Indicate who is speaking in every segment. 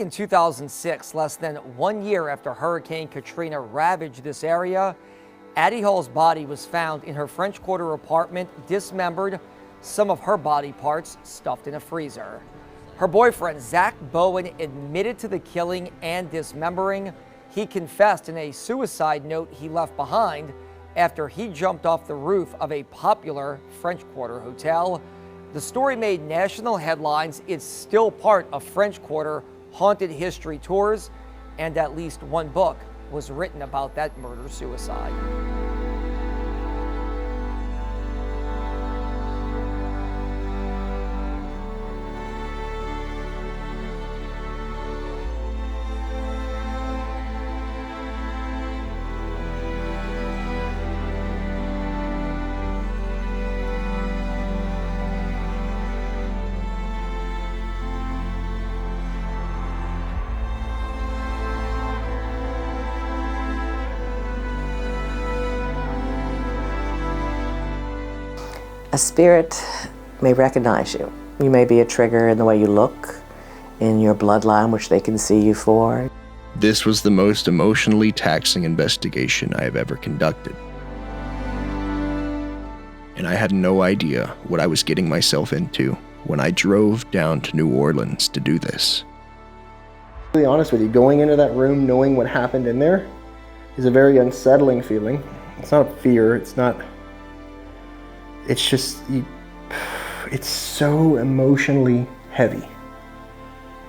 Speaker 1: Back in 2006, less than 1 year after Hurricane Katrina ravaged this area, Addie Hall's body was found in her French Quarter apartment, dismembered, some of her body parts stuffed in a freezer. Her boyfriend, Zack Bowen, admitted to the killing and dismembering. He confessed in a suicide note he left behind after he jumped off the roof of a popular French Quarter hotel. The story made national headlines. It's still part of French Quarter haunted history tours, and at least one book was written about that murder-suicide.
Speaker 2: A spirit may recognize you. You may be a trigger in the way you look, in your bloodline, which they can see you for.
Speaker 3: This was the most emotionally taxing investigation I have ever conducted. And I had no idea what I was getting myself into when I drove down to New Orleans to do this.
Speaker 4: To be honest with you, going into that room knowing what happened in there is a very unsettling feeling. It's not a fear, it's just, it's so emotionally heavy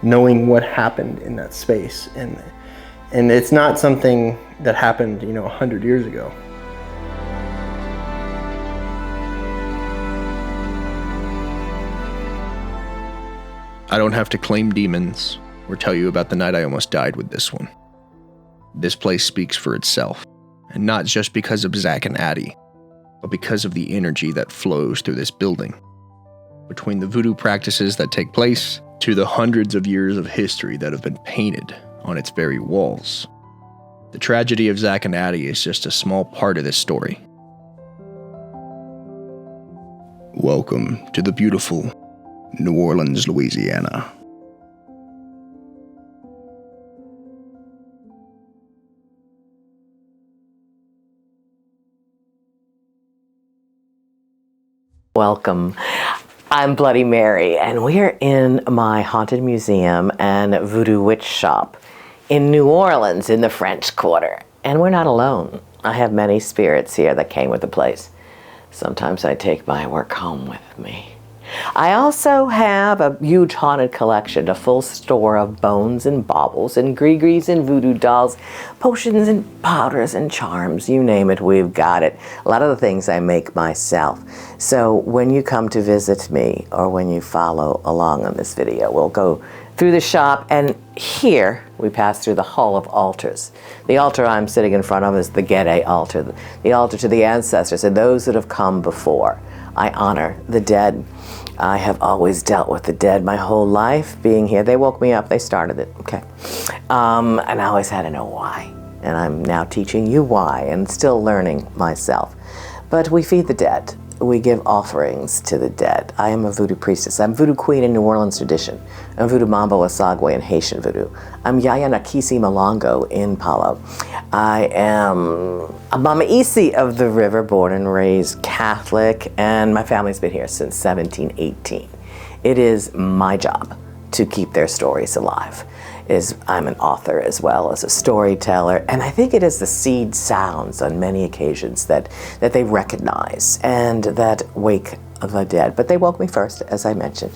Speaker 4: knowing what happened in that space. And it's not something that happened, 100 years ago.
Speaker 3: I don't have to claim demons or tell you about the night I almost died with this one. This place speaks for itself, and not just because of Zack and Addie, but because of the energy that flows through this building. Between the voodoo practices that take place to the hundreds of years of history that have been painted on its very walls. The tragedy of Zack and Addie is just a small part of this story. Welcome to the beautiful New Orleans, Louisiana.
Speaker 2: Welcome. I'm Bloody Mary, and we're in my haunted museum and voodoo witch shop in New Orleans in the French Quarter. And we're not alone. I have many spirits here that came with the place. Sometimes I take my work home with me. I also have a huge haunted collection, a full store of bones and baubles and gris-gris and voodoo dolls, potions and powders and charms, you name it, we've got it. A lot of the things I make myself. So when you come to visit me or when you follow along on this video, we'll go through the shop, and here we pass through the Hall of Altars. The altar I'm sitting in front of is the Gede altar, the altar to the ancestors and those that have come before. I honor the dead. I have always dealt with the dead my whole life, being here. They woke me up, they started it, okay. And I always had to know why. And I'm now teaching you why and still learning myself. But we feed the dead. We give offerings to the dead. I am a voodoo priestess. I'm voodoo queen in New Orleans tradition. I'm voodoo mambo asagwe in Haitian voodoo. I'm Yaya Nakisi Malongo in Palo. I am a Mama Isi of the river, born and raised Catholic, and my family's been here since 1718. It is my job to keep their stories alive. I'm an author as well as a storyteller, and I think it is the seed sounds on many occasions that they recognize and that wake the dead. But they woke me first, as I mentioned.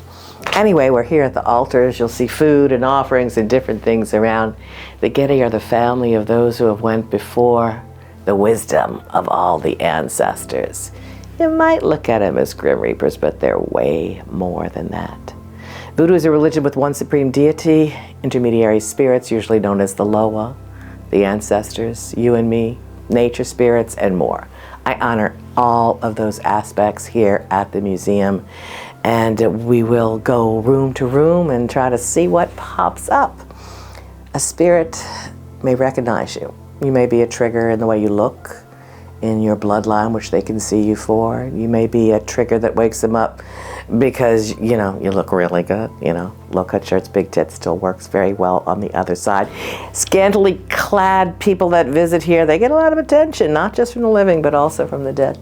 Speaker 2: Anyway, we're here at the altars. You'll see food and offerings and different things around. The Gede are the family of those who have went before, the wisdom of all the ancestors. You might look at them as Grim Reapers, but they're way more than that. Voodoo is a religion with one supreme deity, intermediary spirits, usually known as the Loa, the ancestors, you and me, nature spirits, and more. I honor all of those aspects here at the museum, and we will go room to room and try to see what pops up. A spirit may recognize you. You may be a trigger in the way you look, in your bloodline, which they can see you for. You may be a trigger that wakes them up because, you know, you look really good. You know, low-cut shirts, big tits still works very well on the other side. Scantily clad people that visit here, they get a lot of attention, not just from the living, but also from the dead.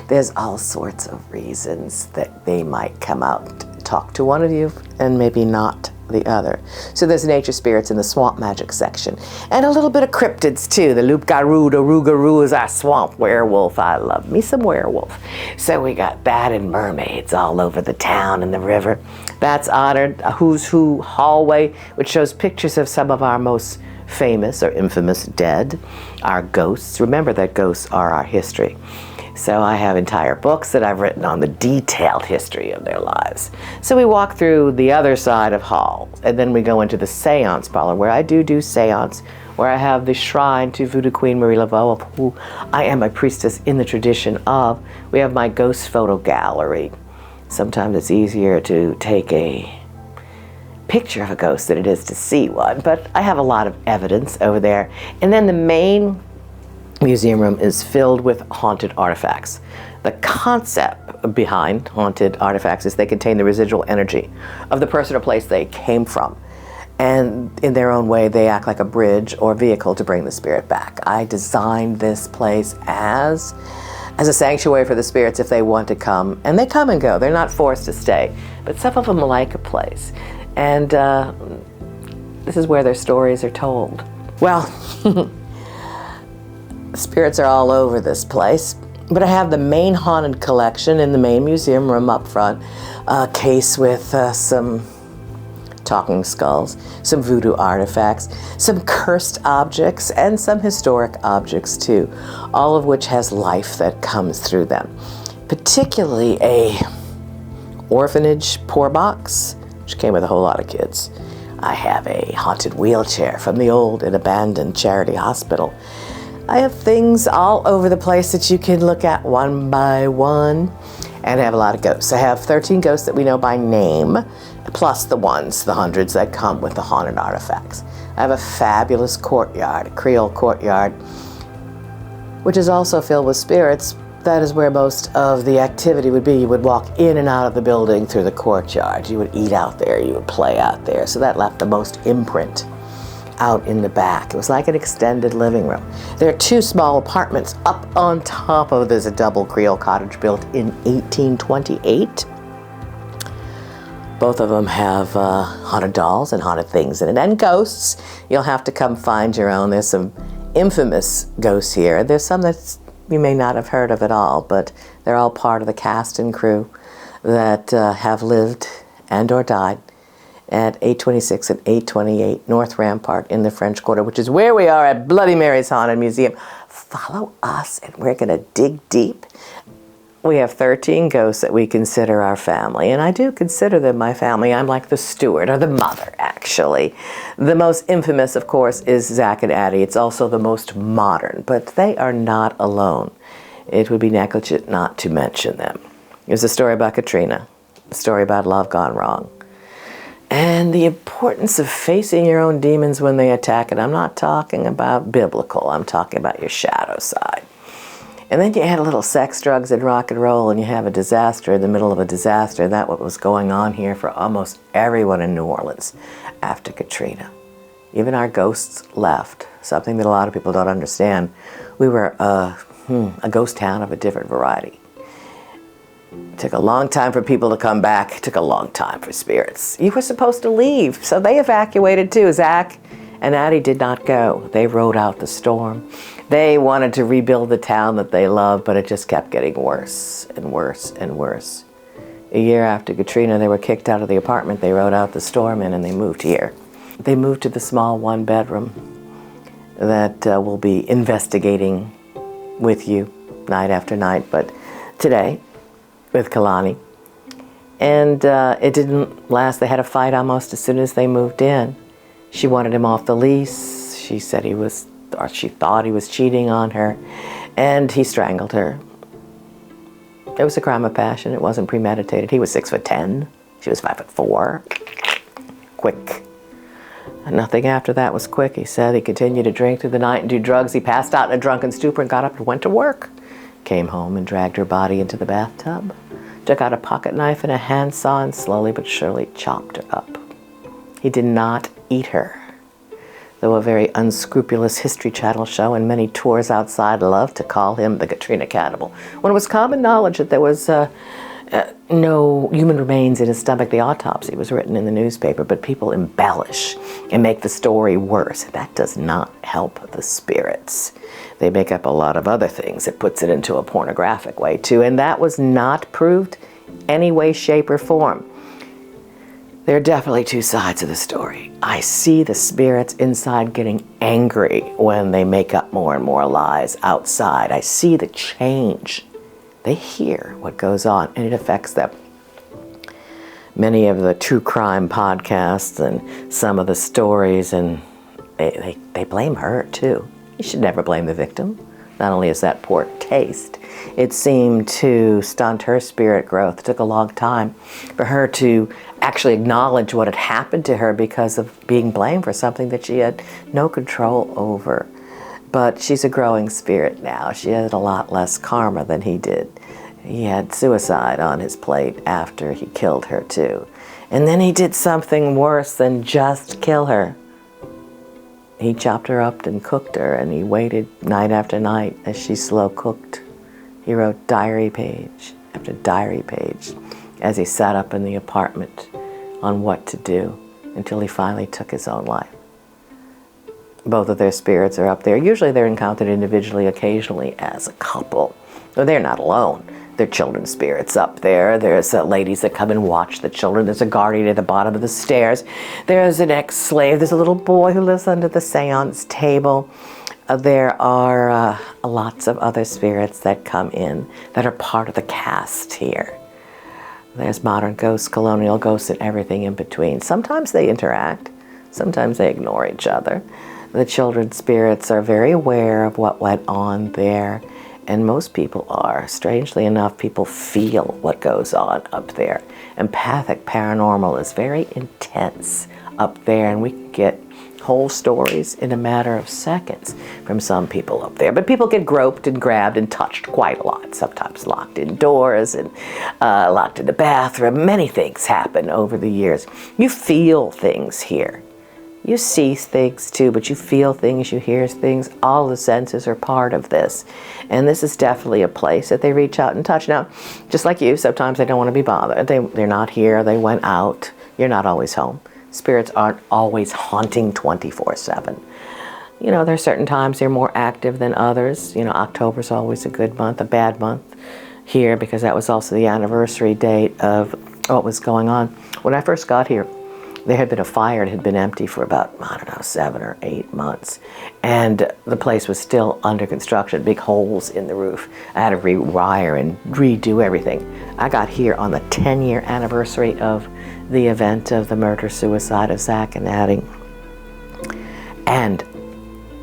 Speaker 2: There's all sorts of reasons that they might come out to talk to one of you and maybe not the other. So there's nature spirits in the swamp magic section. And a little bit of cryptids too. The loup-garou, the rougarou is our swamp werewolf. I love me some werewolf. So we got that and mermaids all over the town and the river. That's honored. A who's who hallway, which shows pictures of some of our most famous or infamous dead. Our ghosts. Remember that ghosts are our history. So I have entire books that I've written on the detailed history of their lives. So we walk through the other side of Hall, and then we go into the seance parlor, where I do seance, where I have the shrine to Voodoo Queen Marie Laveau, of who I am a priestess in the tradition of. We have my ghost photo gallery. Sometimes it's easier to take a picture of a ghost than it is to see one, but I have a lot of evidence over there. And then the main museum room is filled with haunted artifacts. The concept behind haunted artifacts is they contain the residual energy of the person or place they came from. And in their own way, they act like a bridge or vehicle to bring the spirit back. I designed this place as a sanctuary for the spirits if they want to come. And they come and go. They're not forced to stay. But some of them like a place. And this is where their stories are told. Well, spirits are all over this place, but I have the main haunted collection in the main museum room up front, a case with some talking skulls, some voodoo artifacts, some cursed objects, and some historic objects too, all of which has life that comes through them. Particularly a orphanage poor box, which came with a whole lot of kids. I have a haunted wheelchair from the old and abandoned charity hospital. I have things all over the place that you can look at one by one, and I have a lot of ghosts. I have 13 ghosts that we know by name, plus the hundreds that come with the haunted artifacts. I have a fabulous courtyard, a Creole courtyard, which is also filled with spirits. That is where most of the activity would be. You would walk in and out of the building through the courtyard. You would eat out there, you would play out there. So that left the most imprint out in the back. It was like an extended living room. There are 2 small apartments up on top of this, a double Creole cottage built in 1828. Both of them have haunted dolls and haunted things in it, and ghosts. You'll have to come find your own. There's some infamous ghosts here. There's some that you may not have heard of at all, but they're all part of the cast and crew that have lived and or died at 826 and 828 North Rampart in the French Quarter, which is where we are at Bloody Mary's Haunted Museum. Follow us and we're going to dig deep. We have 13 ghosts that we consider our family, and I do consider them my family. I'm like the steward, or the mother, actually. The most infamous, of course, is Zack and Addie. It's also the most modern, but they are not alone. It would be negligent not to mention them. There's a story about Katrina, a story about love gone wrong, and the importance of facing your own demons when they attack. And I'm not talking about biblical. I'm talking about your shadow side. And then you add a little sex, drugs, and rock and roll, and you have a disaster in the middle of a disaster. That's what was going on here for almost everyone in New Orleans after Katrina. Even our ghosts left, something that a lot of people don't understand. We were a ghost town of a different variety. It took a long time for people to come back. It took a long time for spirits. You were supposed to leave, so they evacuated too. Zack and Addie did not go. They rode out the storm. They wanted to rebuild the town that they loved, but it just kept getting worse and worse and worse. A year after Katrina, they were kicked out of the apartment they rode out the storm in, and they moved here. They moved to the small 1-bedroom that we'll be investigating with you night after night, but today with Kalani. And it didn't last. They had a fight almost as soon as they moved in. She wanted him off the lease. She said she thought he was cheating on her, and he strangled her. It was a crime of passion. It wasn't premeditated. He was 6'10". She was 5'4". Quick. And nothing after that was quick. He said he continued to drink through the night and do drugs. He passed out in a drunken stupor and got up and went to work. came home and dragged her body into the bathtub, took out a pocket knife and a handsaw and slowly but surely chopped her up. He did not eat her, though a very unscrupulous History Channel show and many tours outside loved to call him the Katrina cannibal, when it was common knowledge that there was no human remains in his stomach. The autopsy was written in the newspaper, but people embellish and make the story worse. That does not help the spirits. They make up a lot of other things. It puts it into a pornographic way too, and that was not proved any way, shape, or form. There are definitely two sides of the story. I see the spirits inside getting angry when they make up more and more lies outside. I see the change. They hear what goes on, and it affects them. Many of the true crime podcasts and some of the stories, and they blame her too. You should never blame the victim. Not only is that poor taste, it seemed to stunt her spirit growth. It took a long time for her to actually acknowledge what had happened to her because of being blamed for something that she had no control over. But she's a growing spirit now. She had a lot less karma than he did. He had suicide on his plate after he killed her too. And then he did something worse than just kill her. He chopped her up and cooked her, and he waited night after night as she slow cooked. He wrote diary page after diary page as he sat up in the apartment on what to do until he finally took his own life. Both of their spirits are up there. Usually they're encountered individually, occasionally as a couple. Though they're not alone. There are children's spirits up there. There's ladies that come and watch the children. There's a guardian at the bottom of the stairs. There's an ex-slave. There's a little boy who lives under the seance table. There are lots of other spirits that come in that are part of the cast here. There's modern ghosts, colonial ghosts, and everything in between. Sometimes they interact. Sometimes they ignore each other. The children's spirits are very aware of what went on there, and most people are. Strangely enough, people feel what goes on up there. Empathic paranormal is very intense up there, and we can get whole stories in a matter of seconds from some people up there. But people get groped and grabbed and touched quite a lot, sometimes locked indoors and locked in the bathroom. Many things happen over the years. You feel things here. You see things too, but you feel things, you hear things. All the senses are part of this. And this is definitely a place that they reach out and touch. Now, just like you, sometimes they don't want to be bothered. They're not here, they went out. You're not always home. Spirits aren't always haunting 24/7. You know, there are certain times they're more active than others. You know, October's always a good month, a bad month here, because that was also the anniversary date of what was going on. When I first got here, there had been a fire. It had been empty for about, 7 or 8 months. And the place was still under construction, big holes in the roof. I had to rewire and redo everything. I got here on the 10-year anniversary of the event of the murder-suicide of Zack and Addie. And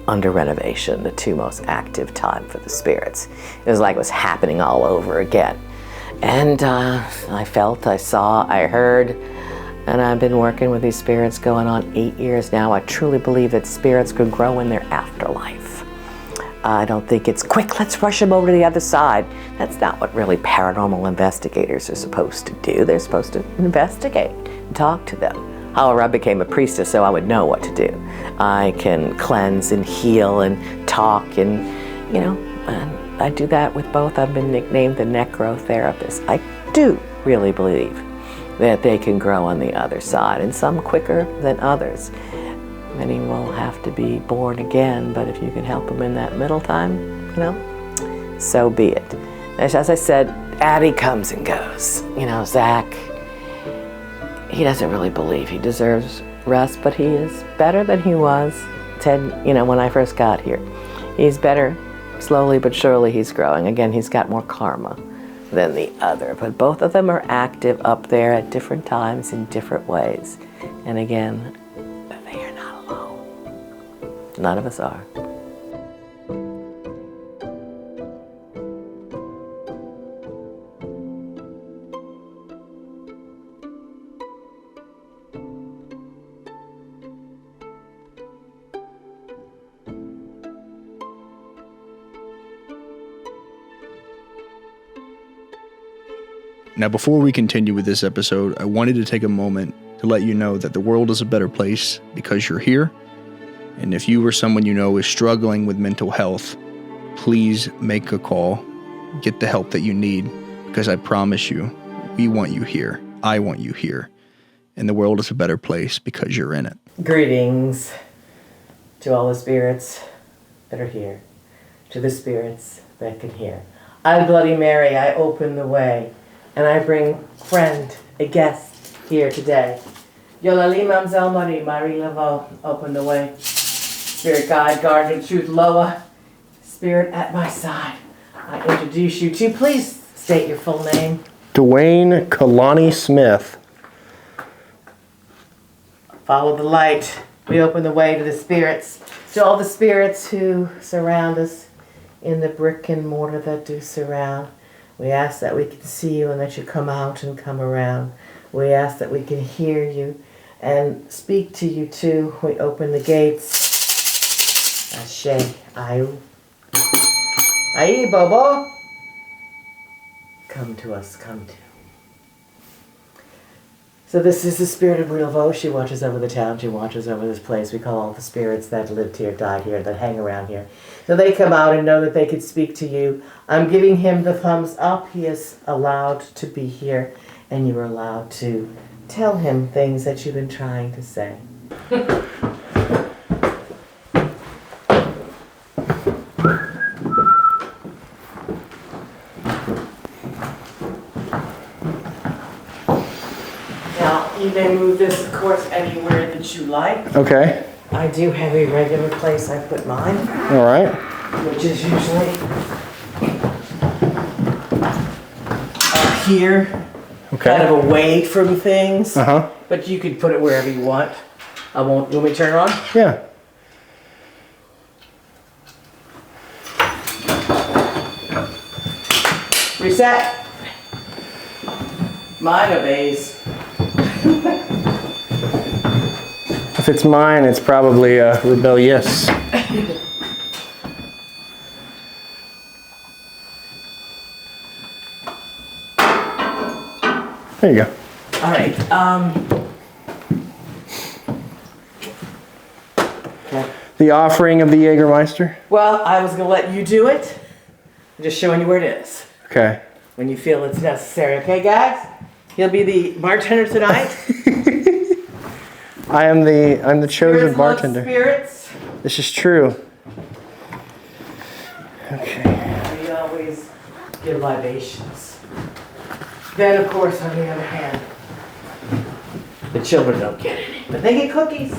Speaker 2: under renovation, the two most active time for the spirits. It was like it was happening all over again. And I felt, I saw, I heard, and I've been working with these spirits going on 8 years now. I truly believe that spirits could grow in their afterlife. I don't think it's quick, let's rush them over to the other side. That's not what really paranormal investigators are supposed to do. They're supposed to investigate and talk to them. However, I became a priestess, so I would know what to do. I can cleanse and heal and talk, and, and I do that with both. I've been nicknamed the necrotherapist. I do really believe that they can grow on the other side, and some quicker than others. Many will have to be born again, but if you can help them in that middle time, so be it. As I said, Addie comes and goes. Zack, he doesn't really believe he deserves rest, but he is better than he was when I first got here. He's better. Slowly but surely he's growing. Again, he's got more karma than the other, but both of them are active up there at different times in different ways. And again, they are not alone. None of us are.
Speaker 3: Now, before we continue with this episode, I wanted to take a moment to let you know that the world is a better place because you're here. And if you or someone you know is struggling with mental health, please make a call, get the help that you need, because I promise you, we want you here. I want you here. And the world is a better place because you're in it.
Speaker 2: Greetings to all the spirits that are here, to the spirits that can hear. I'm Bloody Mary. I open the way, and I bring friend, a guest here today. Yolali Mamzel Marie, Marie Laveau, open the way. Spirit guide, guardian of truth, Loa, spirit at my side. I introduce you to, please state your full name.
Speaker 4: Dwayne Kalani Smith.
Speaker 2: Follow the light. We open the way to the spirits, to all the spirits who surround us in the brick and mortar that do surround. We ask that we can see you and that you come out and come around. We ask that we can hear you and speak to you too. We open the gates. Ashe, ayu. Aye, Bobo. Come to us, come to. So this is the spirit of Laveau. She watches over the town. She watches over this place. We call all the spirits that lived here, died here, that hang around here. So they come out and know that they could speak to you. I'm giving him the thumbs up. He is allowed to be here, and you are allowed to tell him things that you've been trying to say. You may move this, of course, anywhere that you like.
Speaker 4: Okay.
Speaker 2: I do have a regular place I put mine,
Speaker 4: All right.
Speaker 2: which is usually up here,
Speaker 4: Okay.
Speaker 2: kind of away from things.
Speaker 4: Uh-huh.
Speaker 2: But you could put it wherever you want. I won't. You want me to turn it on?
Speaker 4: Yeah.
Speaker 2: Reset. Mine obeys.
Speaker 4: If it's mine, it's probably rebellious. There you go.
Speaker 2: All right. Okay.
Speaker 4: The offering of the Jägermeister.
Speaker 2: Well, I was gonna let you do it. I'm just showing you where it is
Speaker 4: Okay.
Speaker 2: when you feel it's necessary. Okay, guys? He'll be the bartender tonight.
Speaker 4: I'm the chosen
Speaker 2: Spirits love
Speaker 4: bartender.
Speaker 2: Spirits.
Speaker 4: This is true. Okay.
Speaker 2: We always give libations. Then, of course, on the other hand, the children don't get any, but they get cookies.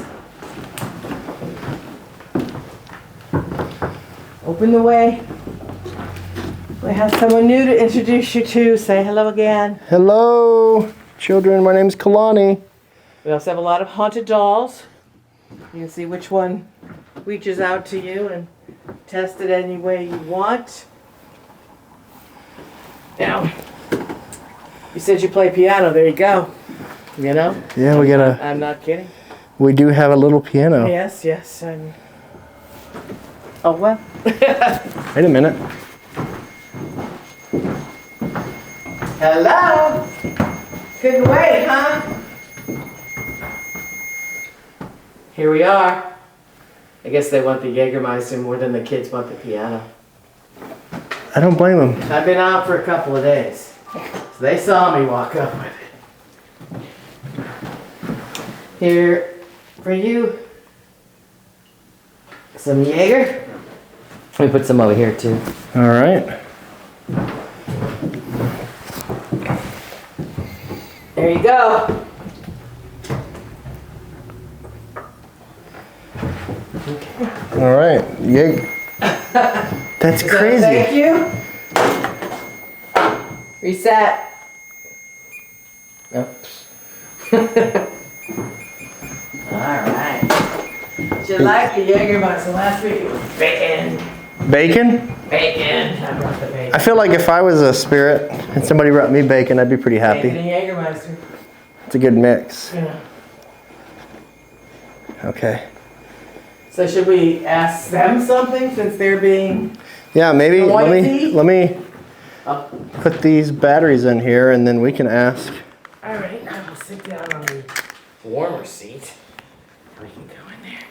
Speaker 2: Open the way. We have someone new to introduce you to. Say hello again.
Speaker 4: Hello, children. My name's Kalani.
Speaker 2: We also have a lot of haunted dolls. You can see which one reaches out to you and test it any way you want. Now, you said you play piano. There you go. You know?
Speaker 4: Yeah,
Speaker 2: I'm not kidding.
Speaker 4: we do have a little piano.
Speaker 2: Yes, yes. Oh, well.
Speaker 4: Wait a minute.
Speaker 2: Hello? Couldn't wait, huh? Here we are. I guess they want the Jägermeister more than the kids want the piano.
Speaker 4: I don't blame them.
Speaker 2: I've been out for a couple of days. So they saw me walk up with it. Here for you. Some Jaeger. Let me put some over here too.
Speaker 4: All right.
Speaker 2: There you go.
Speaker 4: All right. Yeah. That's crazy.
Speaker 2: Thank you. Reset. Oops. Alright. Did you like the Jägermeister? Last week it was bacon.
Speaker 4: Bacon?
Speaker 2: Bacon. I brought the bacon.
Speaker 4: I feel like if I was a spirit and somebody brought me bacon, I'd be pretty happy.
Speaker 2: Bacon and Jägermeister.
Speaker 4: It's a good mix.
Speaker 2: Yeah.
Speaker 4: Okay.
Speaker 2: So should we ask them something since they're being...
Speaker 4: Yeah, maybe let me put these batteries in here, and then we can ask.
Speaker 2: All right, I will sit down on the warmer seat. We can go in there.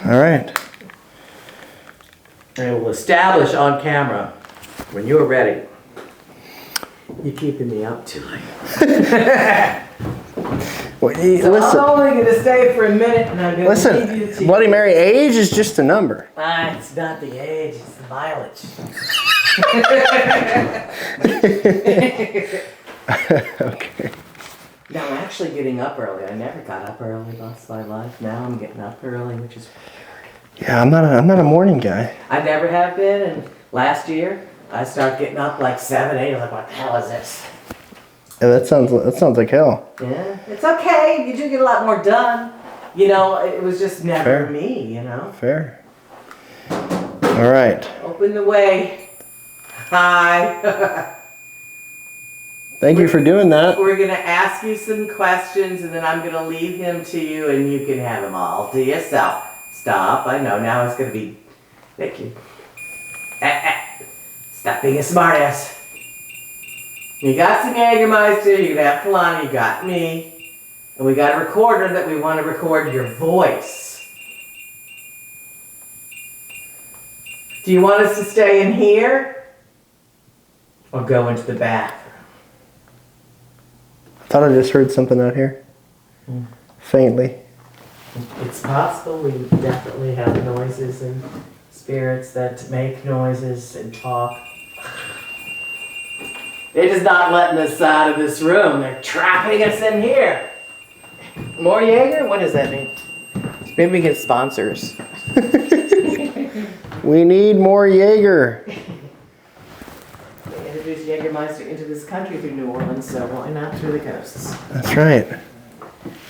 Speaker 4: All right.
Speaker 2: And we'll establish on camera when you're ready. You're keeping me up too late.
Speaker 4: Wait,
Speaker 2: So
Speaker 4: listen.
Speaker 2: I'm only going to stay for a minute, and I'm going to leave you
Speaker 4: Listen,
Speaker 2: to
Speaker 4: Bloody Mary, age is just a number.
Speaker 2: It's not the age, it's the mileage.
Speaker 4: Okay.
Speaker 2: No, I'm actually getting up early. I never got up early most of my life. Now I'm getting up early, which is weird.
Speaker 4: Yeah, I'm not a morning guy.
Speaker 2: I never have been, and last year I started getting up like 7, 8. I'm like, what the hell is this?
Speaker 4: Yeah, that sounds like hell.
Speaker 2: Yeah, it's okay. You do get a lot more done. You know, it was just never
Speaker 4: Fair.
Speaker 2: me, you know.
Speaker 4: Fair. All right.
Speaker 2: Open the way. Hi.
Speaker 4: Thank you for doing that.
Speaker 2: We're going to ask you some questions, and then I'm going to leave him to you, and you can have them all to yourself. Stop. I know. Now it's going to be... Thank you. Stop being a smartass. You got some Jägermeister, you're going to have Kalani, you got me. And we got a recorder that we want to record your voice. Do you want us to stay in here? Or go into the bathroom?
Speaker 4: I thought I just heard something out here. Faintly.
Speaker 2: It's possible. We definitely have noises and spirits that make noises and talk. They're just not letting us out of this room. They're trapping us in here. More Jaeger? What does that mean? Maybe we get sponsors.
Speaker 4: We need more Jaeger.
Speaker 2: They introduced Jägermeister into this country through New Orleans, so why not through the coasts?
Speaker 4: That's right.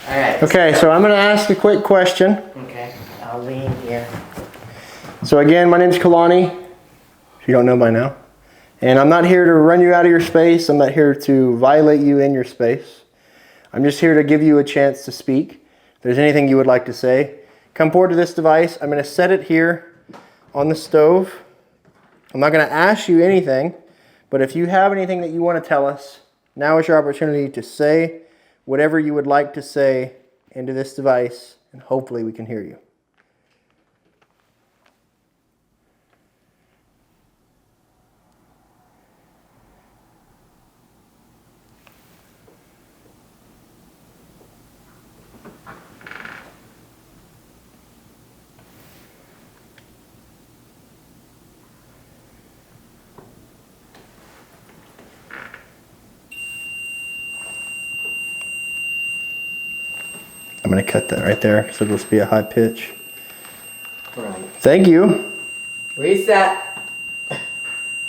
Speaker 2: All right.
Speaker 4: Okay, so I'm going to ask a quick question.
Speaker 2: Okay, I'll lean here.
Speaker 4: So again, my name's Kalani, if you don't know by now. And I'm not here to run you out of your space. I'm not here to violate you in your space. I'm just here to give you a chance to speak. If there's anything you would like to say, come forward to this device. I'm going to set it here on the stove. I'm not going to ask you anything, but if you have anything that you want to tell us, now is your opportunity to say whatever you would like to say into this device, and hopefully we can hear you. I'm going to cut that right there because it'll just be a high pitch.
Speaker 2: Right.
Speaker 4: Thank you.
Speaker 2: Reset.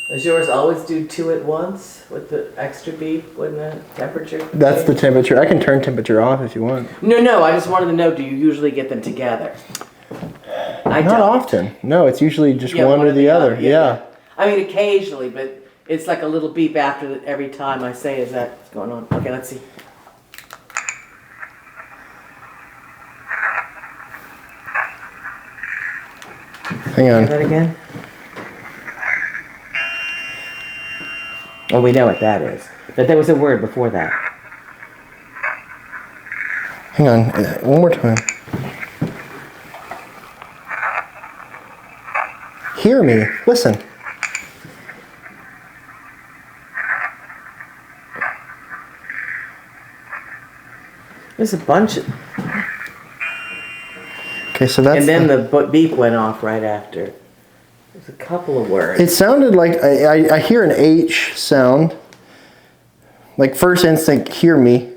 Speaker 2: Does yours always do 2 at once with the extra beep when the temperature?
Speaker 4: That's the temperature. I can turn temperature off if you want.
Speaker 2: No, I just wanted to know, do you usually get them together? I
Speaker 4: Not
Speaker 2: don't.
Speaker 4: often. No, it's usually just
Speaker 2: Yeah,
Speaker 4: one or the other. Yeah.
Speaker 2: I mean, occasionally, but it's like a little beep after every time I say, is that what's going on? Okay, let's see.
Speaker 4: Hang on.
Speaker 2: Say that again? Oh, we know what that is. But there was a word before that.
Speaker 4: Hang on. One more time. Hear me. Listen.
Speaker 2: There's a bunch of...
Speaker 4: Okay, so that's...
Speaker 2: And then the beep went off right after. There's a couple of words.
Speaker 4: It sounded like... I hear an H sound. Like first instinct, hear me.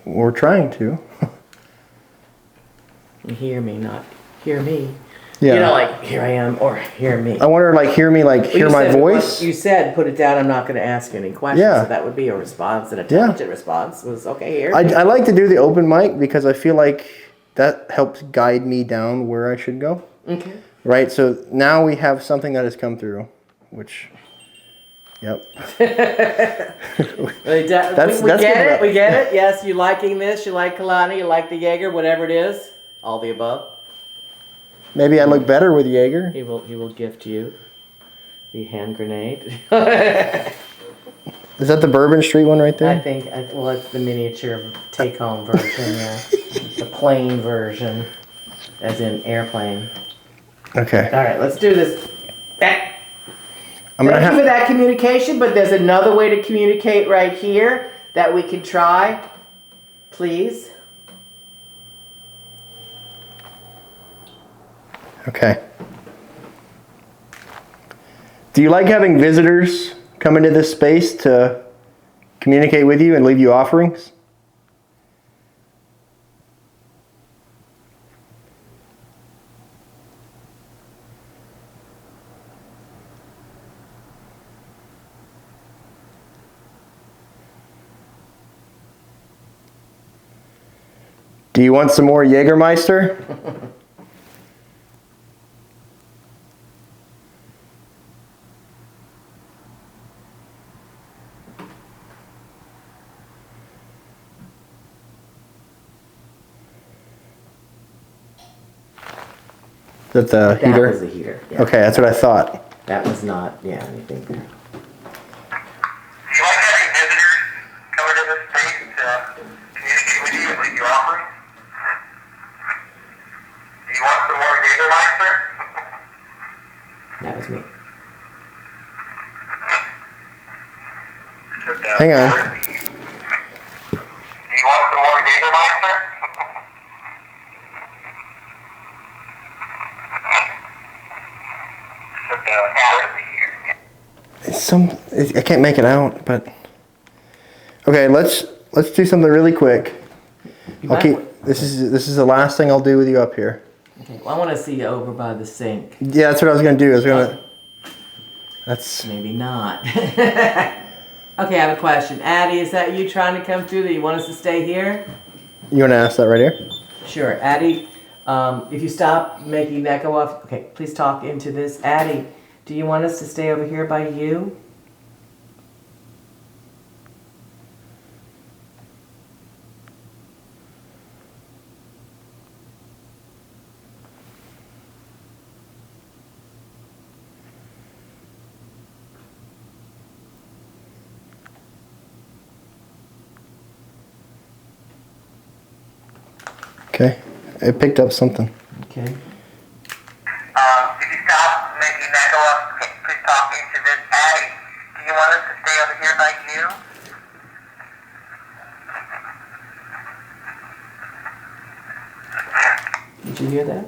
Speaker 4: We're trying to.
Speaker 2: Hear me, not hear me.
Speaker 4: Yeah.
Speaker 2: You know, like, here I am, or hear me.
Speaker 4: I wonder, like, hear me, like,
Speaker 2: Well,
Speaker 4: hear
Speaker 2: you
Speaker 4: my
Speaker 2: said-
Speaker 4: voice?
Speaker 2: You said, put it down, I'm not going to ask you any questions.
Speaker 4: Yeah.
Speaker 2: So that would be a response, an intelligent response was, okay, here.
Speaker 4: I like to do the open mic because I feel like that helps guide me down where I should go.
Speaker 2: Okay.
Speaker 4: Right? So now we have something that has come through, which Yep.
Speaker 2: We
Speaker 4: That's
Speaker 2: get
Speaker 4: good
Speaker 2: it.
Speaker 4: enough.
Speaker 2: We get it. Yes, you liking this? You like Kalani? You like the Jaeger? Whatever it is, all the above.
Speaker 4: Maybe I look better with Jaeger.
Speaker 2: He will gift you the hand grenade.
Speaker 4: Is that the Bourbon Street one right there?
Speaker 2: I think. Well, it's the miniature take-home version. Yeah, the plain version, as in airplane.
Speaker 4: Okay.
Speaker 2: All right, let's do this.
Speaker 4: I'm gonna
Speaker 2: Thank you
Speaker 4: have.
Speaker 2: for that communication, but there's another way to communicate right here that we can try. Please.
Speaker 4: Okay. Do you like having visitors come into this space to communicate with you and leave you offerings? Do you want some more Jägermeister? Is that the
Speaker 2: That
Speaker 4: heater?
Speaker 2: was the heater. Yeah.
Speaker 4: Okay, that's what I thought.
Speaker 2: That was not, anything there.
Speaker 5: Do you like having visitors come into this space to communicate with you and leave you offerings? Do you want some more Jägermeister?
Speaker 2: That was me.
Speaker 4: Hang on.
Speaker 5: Do you want some more Jägermeister?
Speaker 4: I can't make it out, but okay. Let's do something really quick. I'll keep. This is the last thing I'll do with you up here.
Speaker 2: Okay, well, I want to see you over by the sink.
Speaker 4: Yeah, that's what I was gonna do. I was gonna. That's
Speaker 2: Maybe not. Okay, I have a question. Addie, is that you trying to come through? That you want us to stay here?
Speaker 4: you want to ask that right here?
Speaker 2: Sure. Addie, if you stop making that go off, okay, please talk into this. Addie, do you want us to stay over here by you?
Speaker 4: Okay, it picked up something.
Speaker 2: Okay.
Speaker 5: If you stop making that go up, please talk into this. Addie, do you want us to stay over here by you?
Speaker 2: Did you hear that?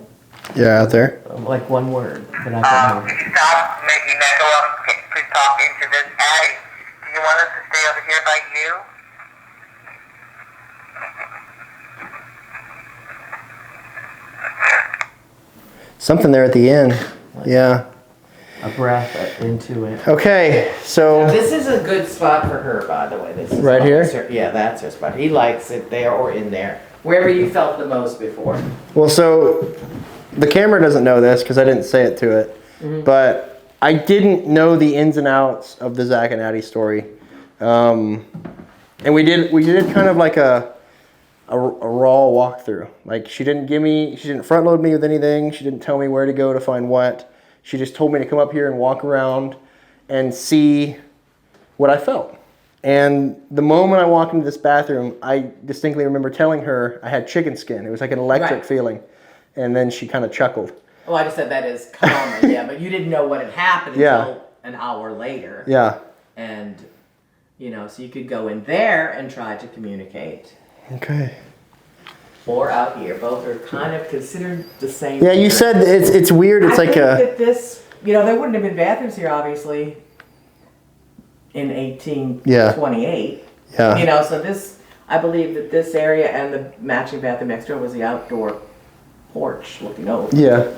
Speaker 4: Yeah, out there.
Speaker 2: Like one word, but I couldn't hear
Speaker 5: If you stop making that go up, please talk into this. Addie, do you want us to stay over here by you?
Speaker 4: Something there at the end. Yeah.
Speaker 2: a breath into it.
Speaker 4: Okay, so
Speaker 2: This is a good spot for her, by the way. This is
Speaker 4: Right here?
Speaker 2: Yeah, that's her spot. He likes it there or in there. Wherever you felt the most before.
Speaker 4: well, so the camera doesn't know this because I didn't say it to it, but I didn't know the ins and outs of the Zack and Addie story, and we did kind of like a raw walkthrough. Like she didn't front load me with anything. She didn't tell me where to go to find what. She just told me to come up here and walk around and see what I felt. And the moment I walked into this bathroom, I distinctly remember telling her I had chicken skin. It was like an electric
Speaker 2: Right.
Speaker 4: feeling. And then she kind of chuckled.
Speaker 2: Oh, I just said that is common, yeah, but you didn't know what had happened
Speaker 4: Yeah.
Speaker 2: until an hour later.
Speaker 4: Yeah.
Speaker 2: And, so you could go in there and try to communicate.
Speaker 4: Okay.
Speaker 2: Or out here. Both are kind of considered the same.
Speaker 4: Yeah, you said it's weird. It's
Speaker 2: I
Speaker 4: like
Speaker 2: think
Speaker 4: a...
Speaker 2: that this, there wouldn't have been bathrooms here, obviously, in 1828.
Speaker 4: Yeah.
Speaker 2: So this, I believe that this area and the matching bathroom next door was the outdoor porch looking over.
Speaker 4: Yeah.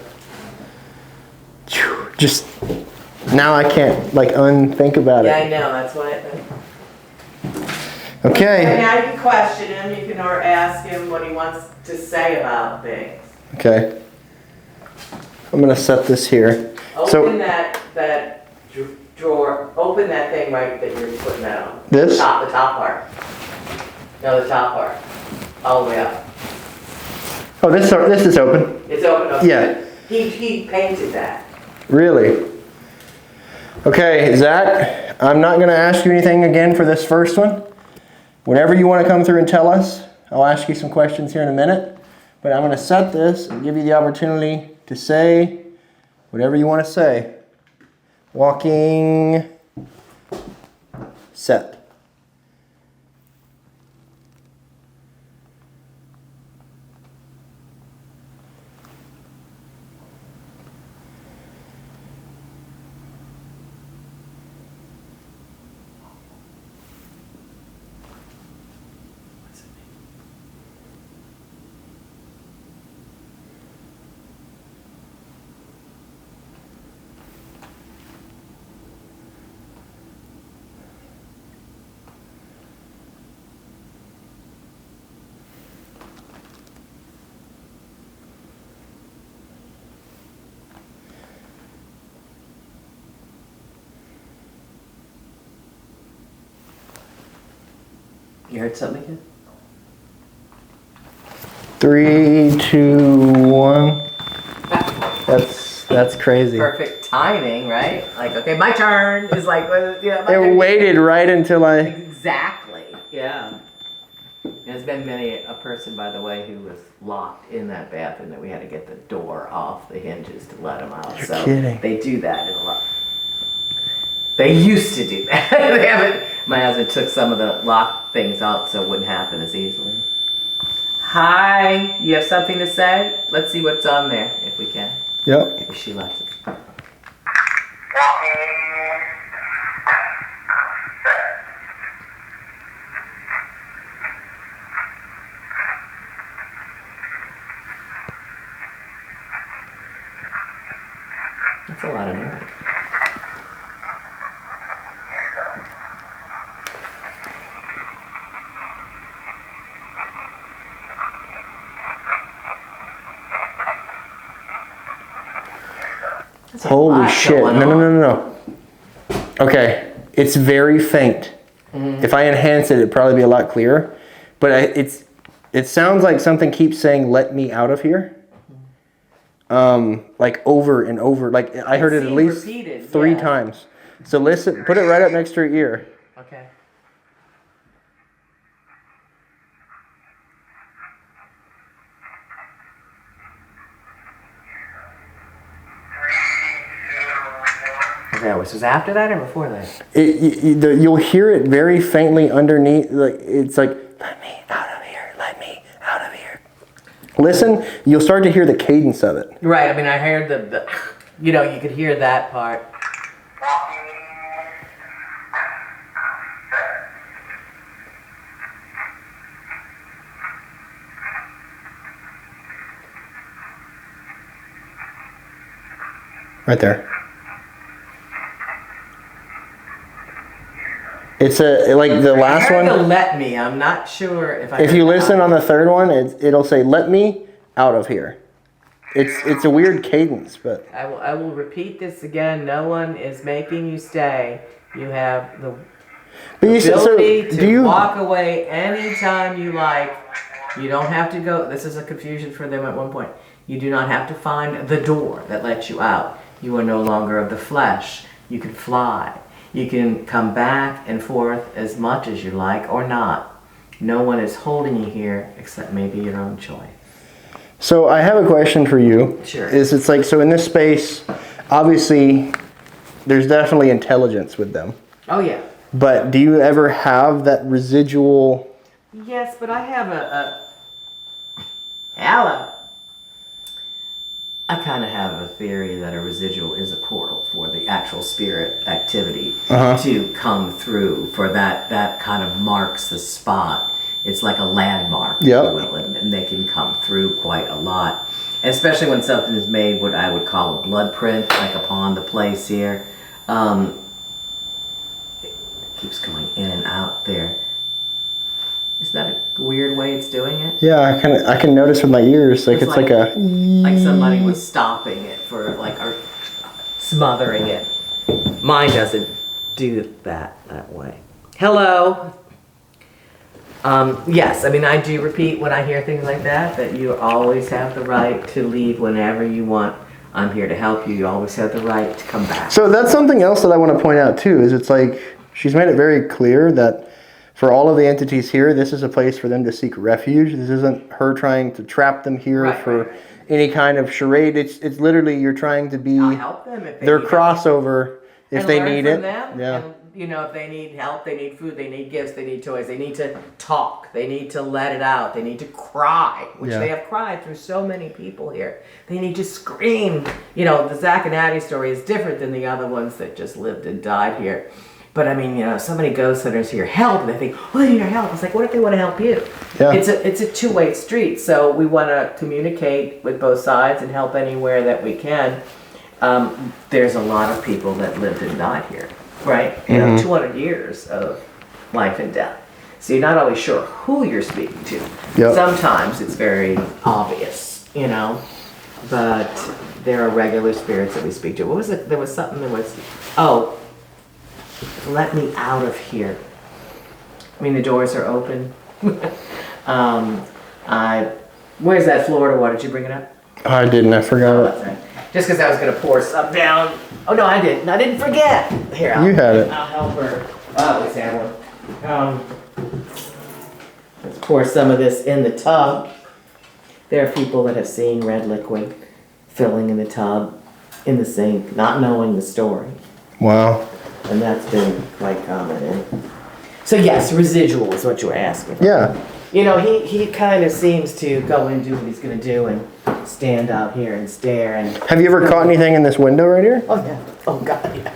Speaker 4: Phew, just... Now I can't, unthink about
Speaker 2: Yeah,
Speaker 4: it.
Speaker 2: I know, that's why.
Speaker 4: Okay.
Speaker 2: Now you can question him, you can or ask him what he wants to say about things.
Speaker 4: Okay. I'm going to set this here.
Speaker 2: Open
Speaker 4: So,
Speaker 2: that drawer, open that thing right that you're putting that on.
Speaker 4: This?
Speaker 2: The top part. No, the top part. All the way up.
Speaker 4: Oh, this is open.
Speaker 2: It's open. Okay.
Speaker 4: Yeah.
Speaker 2: He painted that.
Speaker 4: Really? Okay, Zach, I'm not going to ask you anything again for this first one. Whenever you want to come through and tell us, I'll ask you some questions here in a minute. But I'm going to set this and give you the opportunity to say whatever you want to say. Walking. Set.
Speaker 2: You heard something again?
Speaker 4: 3, 2, 1. That's crazy.
Speaker 2: Perfect timing, right? Like, okay, my turn is like, yeah. My
Speaker 4: It
Speaker 2: turn.
Speaker 4: waited right until I...
Speaker 2: Exactly. Yeah. There's been many a person, by the way, who was locked in that bathroom that we had to get the door off the hinges to let them out.
Speaker 4: You're
Speaker 2: so
Speaker 4: kidding.
Speaker 2: They do that in a lot. They used to do that. They haven't. My husband took some of the lock things out so it wouldn't happen as easily. Hi, you have something to say? Let's see what's on there, if we can.
Speaker 4: Yep.
Speaker 2: If she lets us.
Speaker 5: Walking.
Speaker 2: That's a lot of nerve. That's a
Speaker 4: Holy
Speaker 2: lot
Speaker 4: shit.
Speaker 2: going
Speaker 4: No, no,
Speaker 2: on.
Speaker 4: no, no, no. Okay. It's very faint. If I enhance it, it'd probably be a lot clearer. But it sounds like something keeps saying, "Let me out of here." Like over and over. Like I heard it at
Speaker 2: seemed
Speaker 4: least
Speaker 2: repeated,
Speaker 4: 3
Speaker 2: yeah.
Speaker 4: times. So listen, put it right up next to your ear.
Speaker 2: Okay. Okay, was this after that or before that?
Speaker 4: You'll hear it very faintly underneath. Like it's like, "Let me out of here. Let me out of here." Listen, you'll start to hear the cadence of it.
Speaker 2: Right, I mean, I heard the you know, you could hear that part.
Speaker 5: Walking.
Speaker 4: Right there. It's like the last
Speaker 2: I heard the
Speaker 4: one.
Speaker 2: let me. I'm not sure if I.
Speaker 4: If
Speaker 2: heard
Speaker 4: you
Speaker 2: the
Speaker 4: listen
Speaker 2: out.
Speaker 4: on the third one, it'll say, "Let me out of here." It's a weird cadence, but
Speaker 2: I will repeat this again. No one is making you stay. You have the
Speaker 4: but you said, so
Speaker 2: ability to
Speaker 4: do you?
Speaker 2: walk away anytime you like. You don't have to go. This is a confusion for them at one point. You do not have to find the door that lets you out. You are no longer of the flesh. You can fly. You can come back and forth as much as you like or not. No one is holding you here except maybe your own choice.
Speaker 4: So I have a question for you.
Speaker 2: Sure.
Speaker 4: It's like, so in this space, obviously, there's definitely intelligence with them.
Speaker 2: Oh yeah.
Speaker 4: But do you ever have that residual?
Speaker 2: Yes, but I have Hello. I kind of have a theory that a residual is a portal for the actual spirit activity to come through. For that kind of marks the spot. It's like a landmark, if
Speaker 4: Yep.
Speaker 2: you will, and they can come through quite a lot. Especially when something is made what I would call a blood print, like upon the place here. It keeps going in and out there. Isn't that a weird way it's doing it?
Speaker 4: Yeah, I can notice with my ears, like it's like a.
Speaker 2: Like somebody was stopping it for like or smothering it. Mine doesn't do that way. Hello. Yes, I mean, I do repeat when I hear things like that you always have the right to leave whenever you want. I'm here to help you. You always have the right to come back.
Speaker 4: So that's something else that I want to point out too, is it's like she's made it very clear that for all of the entities here, this is a place for them to seek refuge. This isn't her trying to trap them here for any kind of charade. It's literally you're trying to be
Speaker 2: I'll help them if they
Speaker 4: their
Speaker 2: need
Speaker 4: crossover if
Speaker 2: and
Speaker 4: they
Speaker 2: learn
Speaker 4: need
Speaker 2: from
Speaker 4: it.
Speaker 2: them.
Speaker 4: Yeah.
Speaker 2: And, you know, if they need help, they need food, they need gifts, they need toys, they need to talk, they need to let it out, they need to cry, which
Speaker 4: Yeah.
Speaker 2: they have cried through so many people here. They need to scream. You know, the Zack and Addie story is different than the other ones that just lived and died here. But I mean, you know, so many ghost hunters here help, and they think, oh, they need our help. It's like, what if they want to help you?
Speaker 4: Yeah.
Speaker 2: It's a two-way street, so we want to communicate with both sides and help anywhere that we can. There's a lot of people that lived and died here, right? You know, 200 years of life and death. So you're not always sure who you're speaking to.
Speaker 4: Yep.
Speaker 2: Sometimes it's very obvious, you know, but there are regular spirits that we speak to. What was it? There was something that was, oh, let me out of here. I mean, the doors are open. Where's that Florida water? Did you bring it up?
Speaker 4: I didn't. I forgot
Speaker 2: Oh,
Speaker 4: it.
Speaker 2: that's right. Just because I was going to pour some down. Oh, no, I didn't. I didn't forget. Here,
Speaker 4: You had it.
Speaker 2: I'll help her. Oh, at least I have one. Let's pour some of this in the tub. There are people that have seen red liquid filling in the tub, in the sink, not knowing the story.
Speaker 4: Wow.
Speaker 2: And that's been quite common. And so yes, residual is what you were asking.
Speaker 4: Yeah.
Speaker 2: You know, he kind of seems to go and do what he's going to do and stand out here and stare. And
Speaker 4: Have you ever caught anything in this window right here?
Speaker 2: oh yeah, oh god, yeah,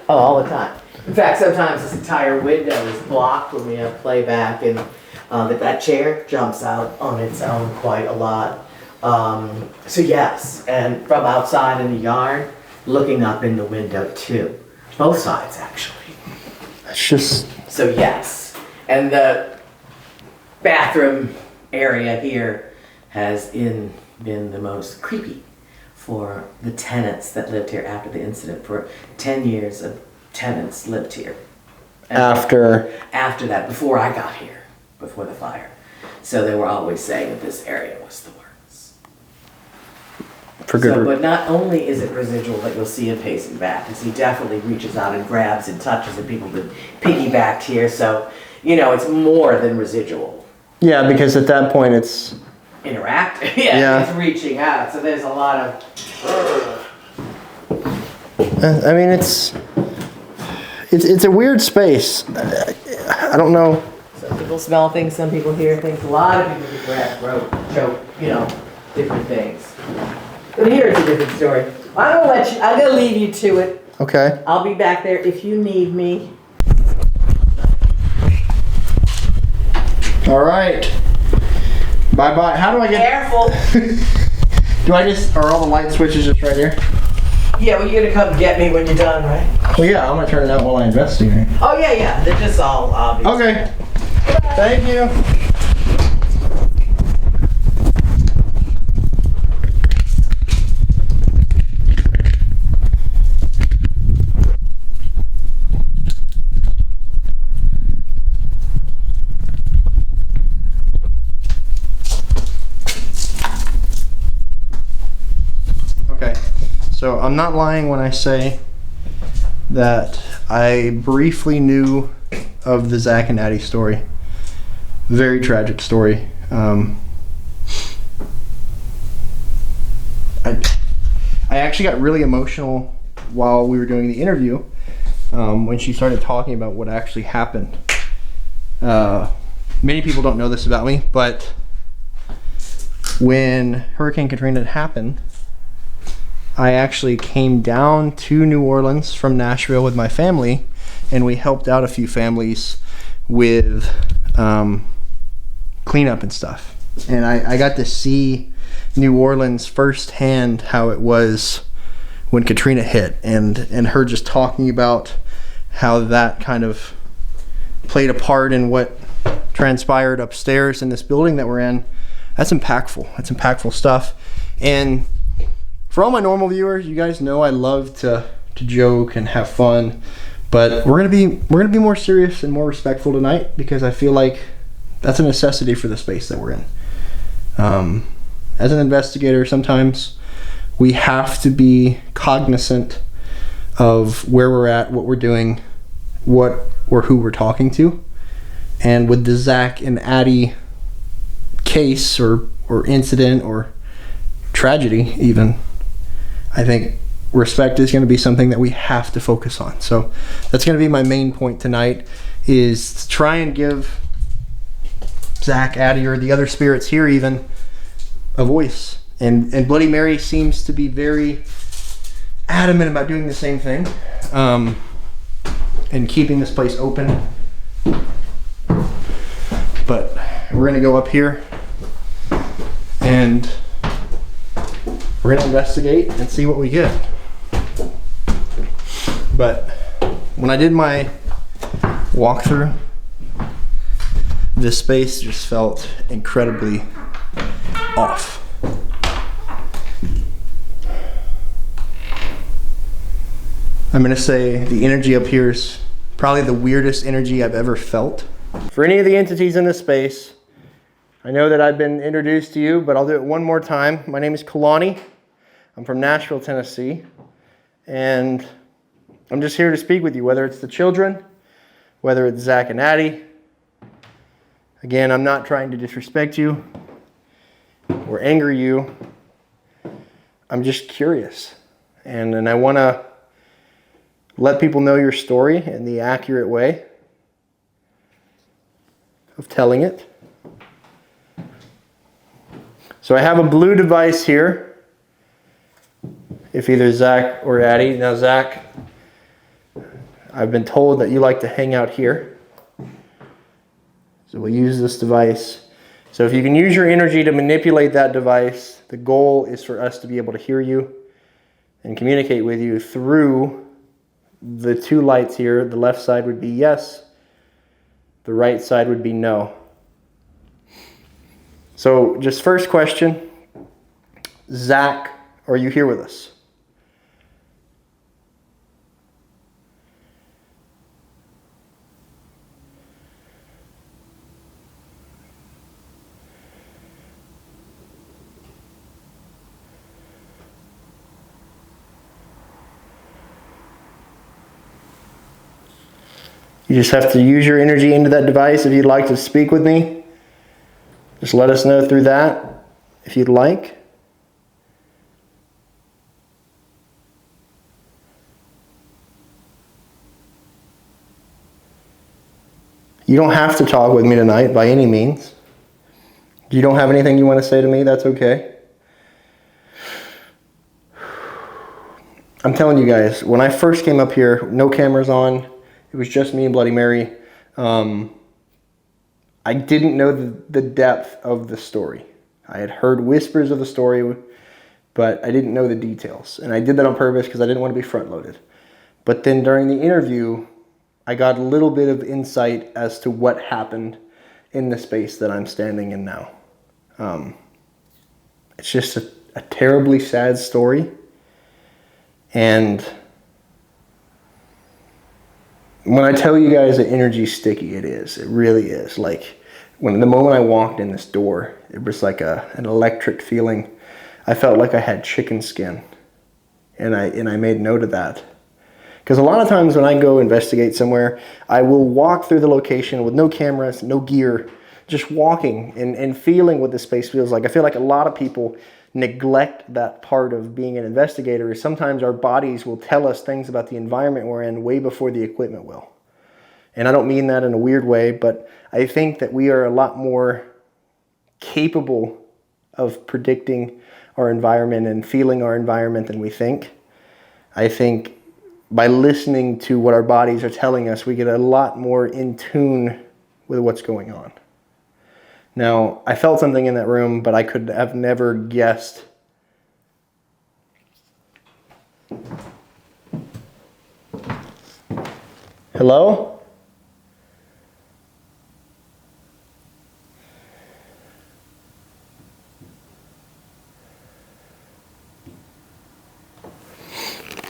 Speaker 2: oh all the time. In fact, sometimes this entire window is blocked when we have playback, and that chair jumps out on its own quite a lot. So yes, and from outside in the yard, looking up in the window too. Both sides, actually.
Speaker 4: It's just
Speaker 2: So yes, and the bathroom area here has been the most creepy for the tenants that lived here after the incident. For 10 years of tenants lived here. And
Speaker 4: after.
Speaker 2: after that, before I got here, before the fire. So they were always saying that this area was the worst.
Speaker 4: For good.
Speaker 2: So, but not only is it residual that you'll see him pacing back, because he definitely reaches out and grabs and touches, and people have piggybacked here. So, you know, it's more than residual.
Speaker 4: Yeah, because at that point it's.
Speaker 2: Interact. Yeah,
Speaker 4: Yeah.
Speaker 2: it's reaching out. So there's a lot of.
Speaker 4: I mean, it's a weird space. I don't know.
Speaker 2: Some people smell things, some people hear things. A lot of people get grab, rope, choke, you know, different things. But here it's a different story. I'm gonna leave you to it.
Speaker 4: Okay.
Speaker 2: I'll be back there if you need me.
Speaker 4: All right. Bye bye. How do I get?
Speaker 2: Careful.
Speaker 4: Do I just? Are all the light switches just right here?
Speaker 2: Yeah, well, you're gonna come get me when you're done, right?
Speaker 4: Well, yeah. I'm gonna turn it out while I investigate.
Speaker 2: Oh yeah, they're just all obvious.
Speaker 4: Okay. Thank you. Okay, so I'm not lying when I say that I briefly knew of the Zack and Addie story. Very tragic story. I actually got really emotional while we were doing the interview when she started talking about what actually happened. Many people don't know this about me, but when Hurricane Katrina happened, I actually came down to New Orleans from Nashville with my family, and we helped out a few families with cleanup and stuff. And I got to see New Orleans firsthand, how it was when Katrina hit, and her just talking about how that kind of played a part in what transpired upstairs in this building that we're in. That's impactful. That's impactful stuff. And for all my normal viewers, you guys know I love to to joke and have fun, but we're gonna be more serious and more respectful tonight, because I feel like that's a necessity for the space that we're in. As an investigator, sometimes we have to be cognizant of where we're at, what we're doing, what or who we're talking to. And with the Zack and Addie case or incident or tragedy even, I think respect is going to be something that we have to focus on. So that's going to be my main point tonight, is to try and give Zack, Addie, or the other spirits here even a voice. And Bloody Mary seems to be very adamant about doing the same thing, and keeping this place open. But we're gonna go up here and we're gonna investigate and see what we get. But when I did my walkthrough, this space just felt incredibly off. I'm gonna say the energy up here is probably the weirdest energy I've ever felt. For any of the entities in this space, I know that I've been introduced to you, but I'll do it one more time. My name is Kalani. I'm from Nashville, Tennessee, and I'm just here to speak with you, whether it's the children, whether it's Zack and Addie. Again, I'm not trying to disrespect you or anger you. I'm just curious, and I want to let people know your story in the accurate way of telling it. So I have a blue device here, if either Zack or Addie. Now Zack, I've been told that you like to hang out here, so we'll use this device. So if you can use your energy to manipulate that device, the goal is for us to be able to hear you and communicate with you through the two lights here. The left side would be yes, the right side would be no. So just first question, Zack, are you here with us? You just have to use your energy into that device. If you'd like to speak with me, just let us know through that if you'd like. You don't have to talk with me tonight by any means. If you don't have anything you want to say to me, that's okay. I'm telling you guys, when I first came up here, no cameras on, it was just me and Bloody Mary. I didn't know the depth of the story. I had heard whispers of the story, but I didn't know the details. And I did that on purpose because I didn't want to be front-loaded. But then during the interview, I got a little bit of insight as to what happened in the space that I'm standing in now. It's just a terribly sad story. And when I tell you guys that energy's sticky, it is. It really is. Like, the moment I walked in this door, it was like an electric feeling. I felt like I had chicken skin. And I made note of that. Because a lot of times when I go investigate somewhere, I will walk through the location with no cameras, no gear, just walking and feeling what the space feels like. I feel like a lot of people neglect that part of being an investigator. Is sometimes our bodies will tell us things about the environment we're in way before the equipment will. And I don't mean that in a weird way, but I think that we are a lot more capable of predicting our environment and feeling our environment than we think. I think by listening to what our bodies are telling us, we get a lot more in tune with what's going on. Now, I felt something in that room, but I could have never guessed. Hello?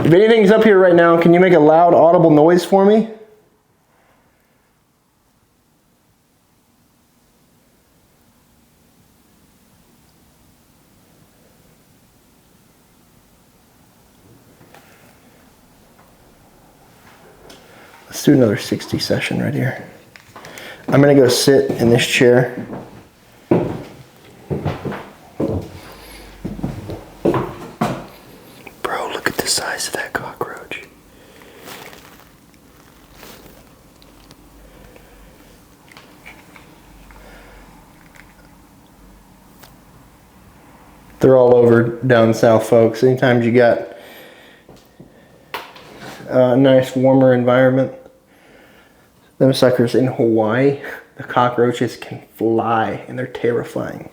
Speaker 4: If anything's up here right now, can you make a loud, audible noise for me? Let's do another 60 session right here. I'm gonna go sit in this chair. Bro, look at the size of that cockroach. They're all over down south, folks. Anytime you got a nice warmer environment, them suckers in Hawaii, the cockroaches can fly and they're terrifying.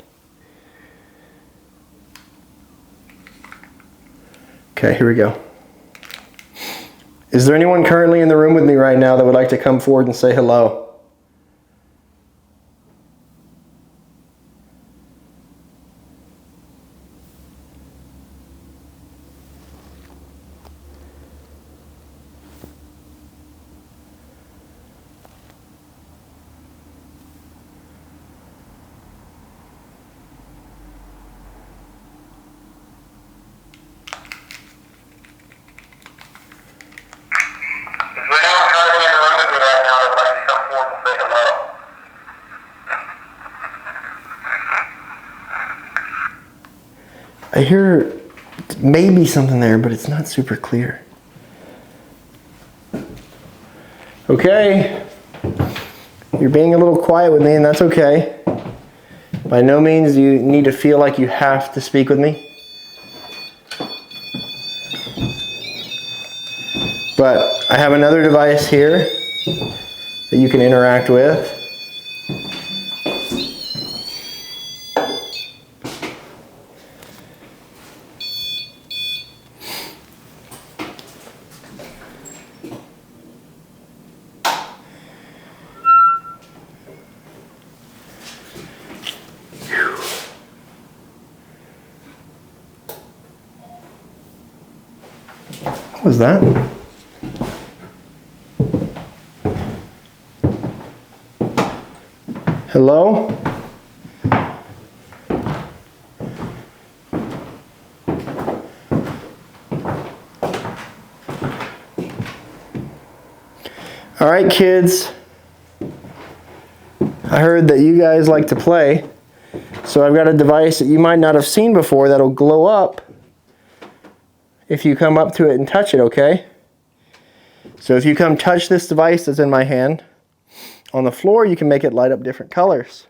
Speaker 4: Okay, here we go. Is there anyone currently in the room with me right now that would like to come forward and say hello?
Speaker 5: Is there anyone currently in the room with me right now that would like to come forward and say hello?
Speaker 4: I hear maybe something there, but it's not super clear. Okay. You're being a little quiet with me, and that's okay. By no means do you need to feel like you have to speak with me. But I have another device here that you can interact with. What was that? Hello? All right, kids. I heard that you guys like to play. So I've got a device that you might not have seen before that'll glow up if you come up to it and touch it, okay? So if you come touch this device that's in my hand, on the floor you can make it light up different colors.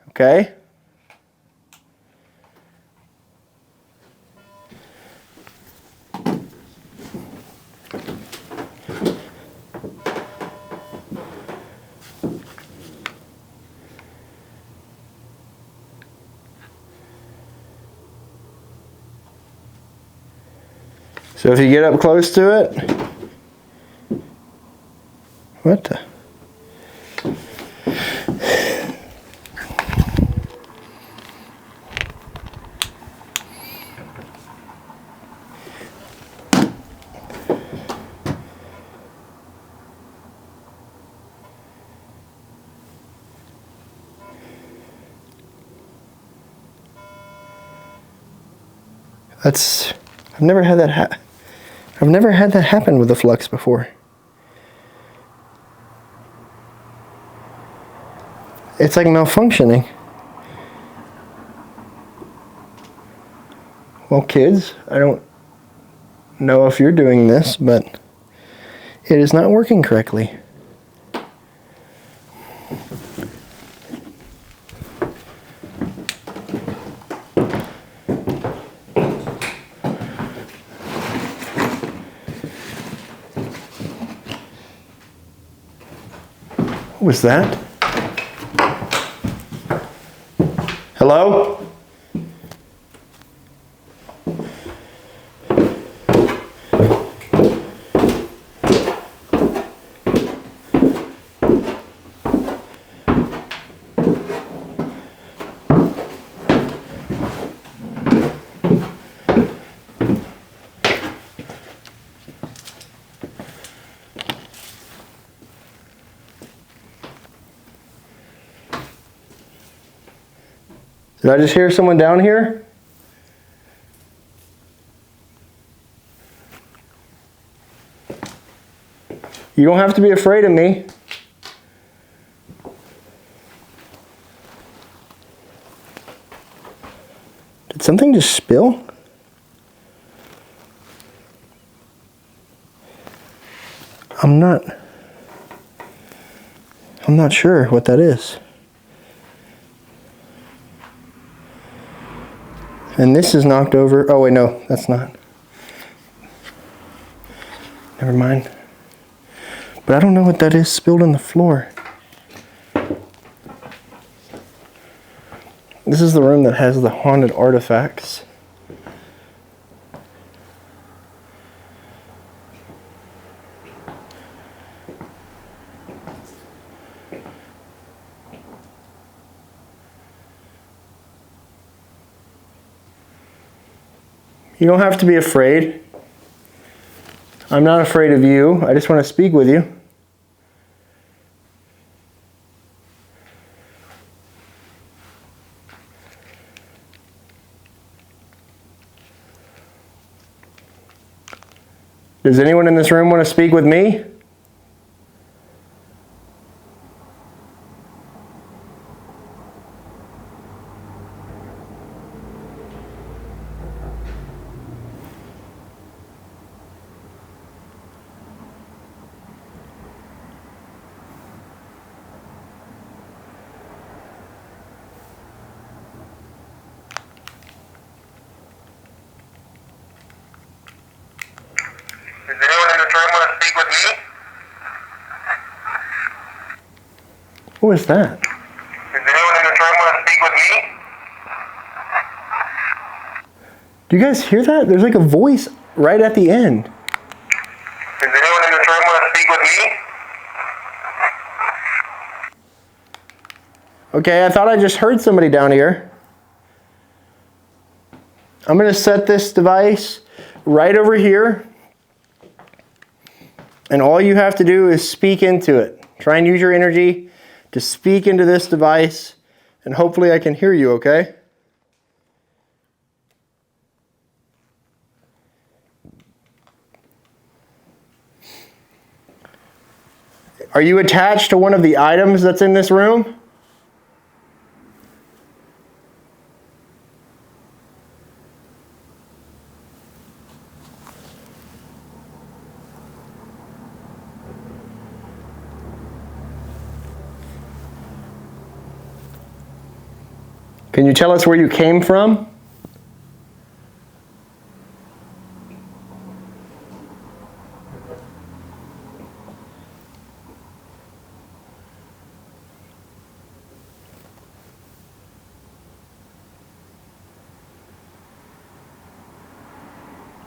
Speaker 4: Okay? So if you get up close to it, what the? I've never had that happen with the flux before. It's like malfunctioning. Well, kids, I don't know if you're doing this, but it is not working correctly. What was that? Hello? Did I just hear someone down here? You don't have to be afraid of me. Did something just spill? I'm not sure what that is. And this is knocked over. Oh wait, no, that's not. Never mind. But I don't know what that is spilled on the floor. This is the room that has the haunted artifacts. You don't have to be afraid. I'm not afraid of you. I just want to speak with you. Does anyone in this room want to speak with me?
Speaker 5: Does anyone in this room want to speak with me?
Speaker 4: What was that?
Speaker 5: Does anyone in this room want to speak with me?
Speaker 4: Do you guys hear that? There's like a voice right at the end.
Speaker 5: Does anyone in this room want to speak with me?
Speaker 4: Okay, I thought I just heard somebody down here. I'm going to set this device right over here. And all you have to do is speak into it. Try and use your energy to speak into this device. And hopefully I can hear you, okay? Are you attached to one of the items that's in this room? Can you tell us where you came from?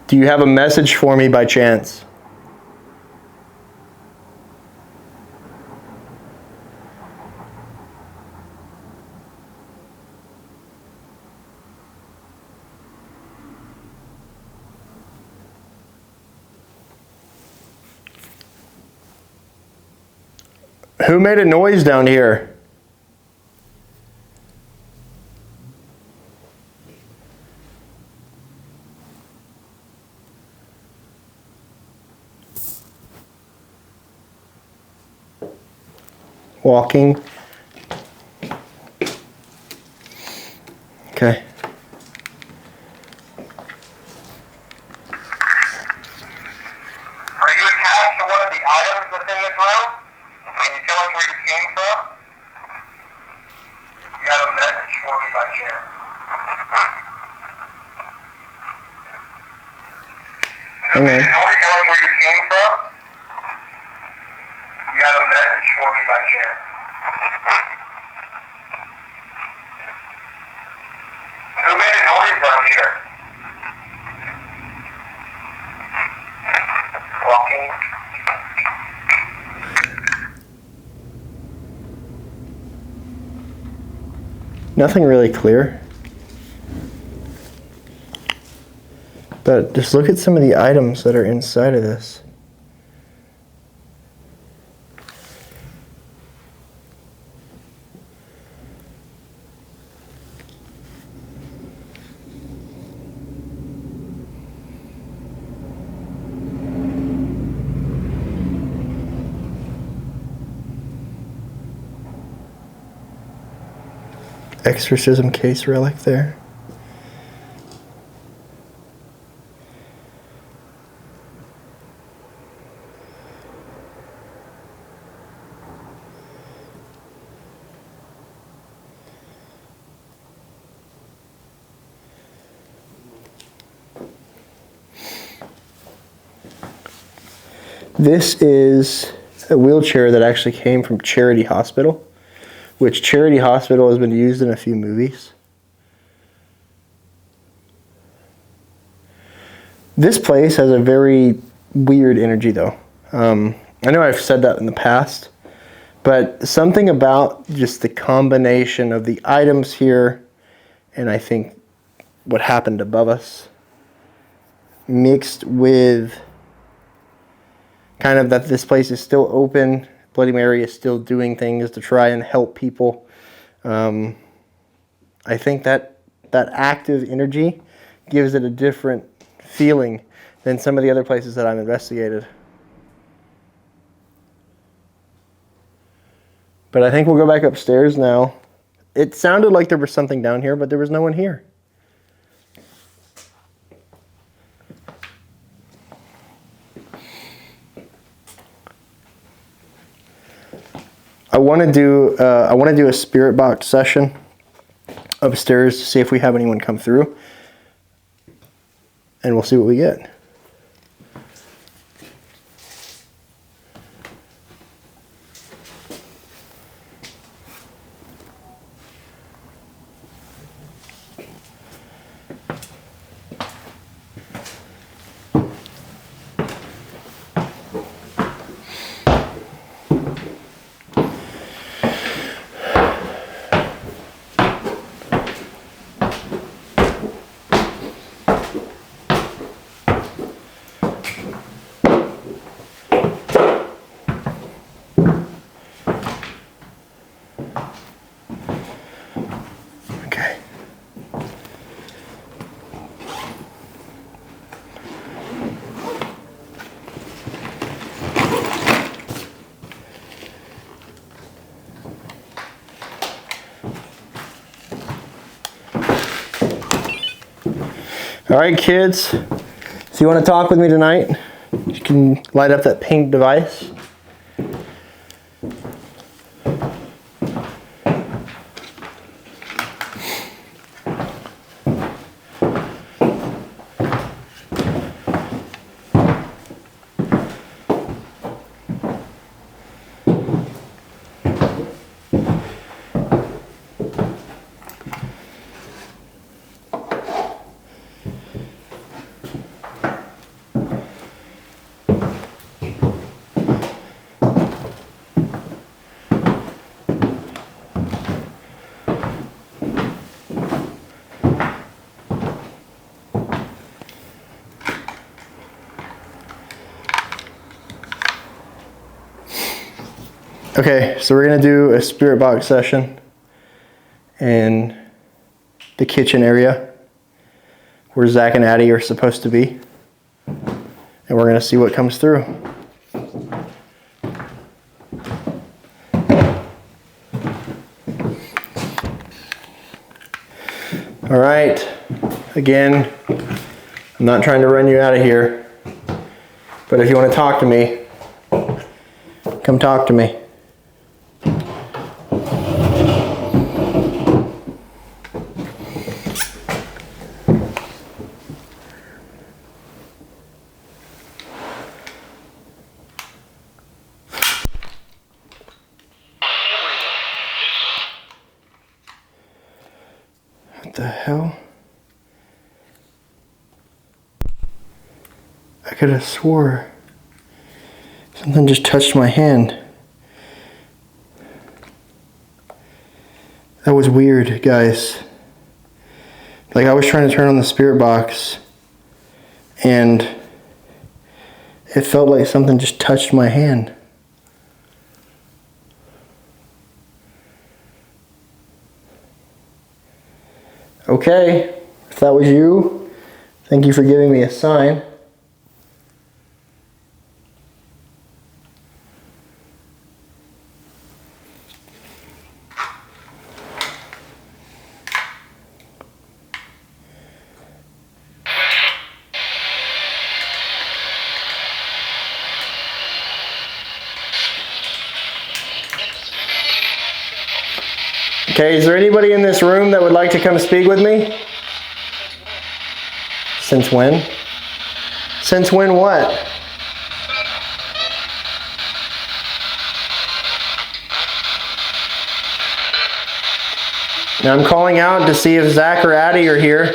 Speaker 4: Do you have a message for me by chance? Who made a noise down here? Walking. Okay.
Speaker 5: Are you attached to one of the items that's in this room? Can you tell us where you came from? You have a message for me by chance.
Speaker 4: Hang on.
Speaker 5: Can you tell us where you came from? You have a message for me by chance. Who made a noise down here? Walking.
Speaker 4: Nothing really clear. But just look at some of the items that are inside of this. exorcism case relic there. This is a wheelchair that actually came from Charity Hospital, which Charity Hospital has been used in a few movies. This place has a very weird energy though. I know I've said that in the past, but something about just the combination of the items here and I think what happened above us mixed with kind of that this place is still open. Bloody Mary is still doing things to try and help people. I think that active energy gives it a different feeling than some of the other places that I've investigated. But I think we'll go back upstairs now. It sounded like there was something down here, but there was no one here. I want to do a spirit box session upstairs to see if we have anyone come through, and we'll see what we get. All right, kids, so you want to talk with me tonight? You can light up that pink device. Okay, so we're gonna do a spirit box session in the kitchen area where Zack and Addie are supposed to be, and we're gonna see what comes through. All right, again, I'm not trying to run you out of here, but if you want to talk to me, come talk to me. What the hell? I could have swore something just touched my hand. That was weird, guys. Like, I was trying to turn on the spirit box and it felt like something just touched my hand. Okay, if that was you, thank you for giving me a sign. Okay, is there anybody in this room that would like to come speak with me? Since when? Since when what? Now I'm calling out to see if Zack or Addie are here.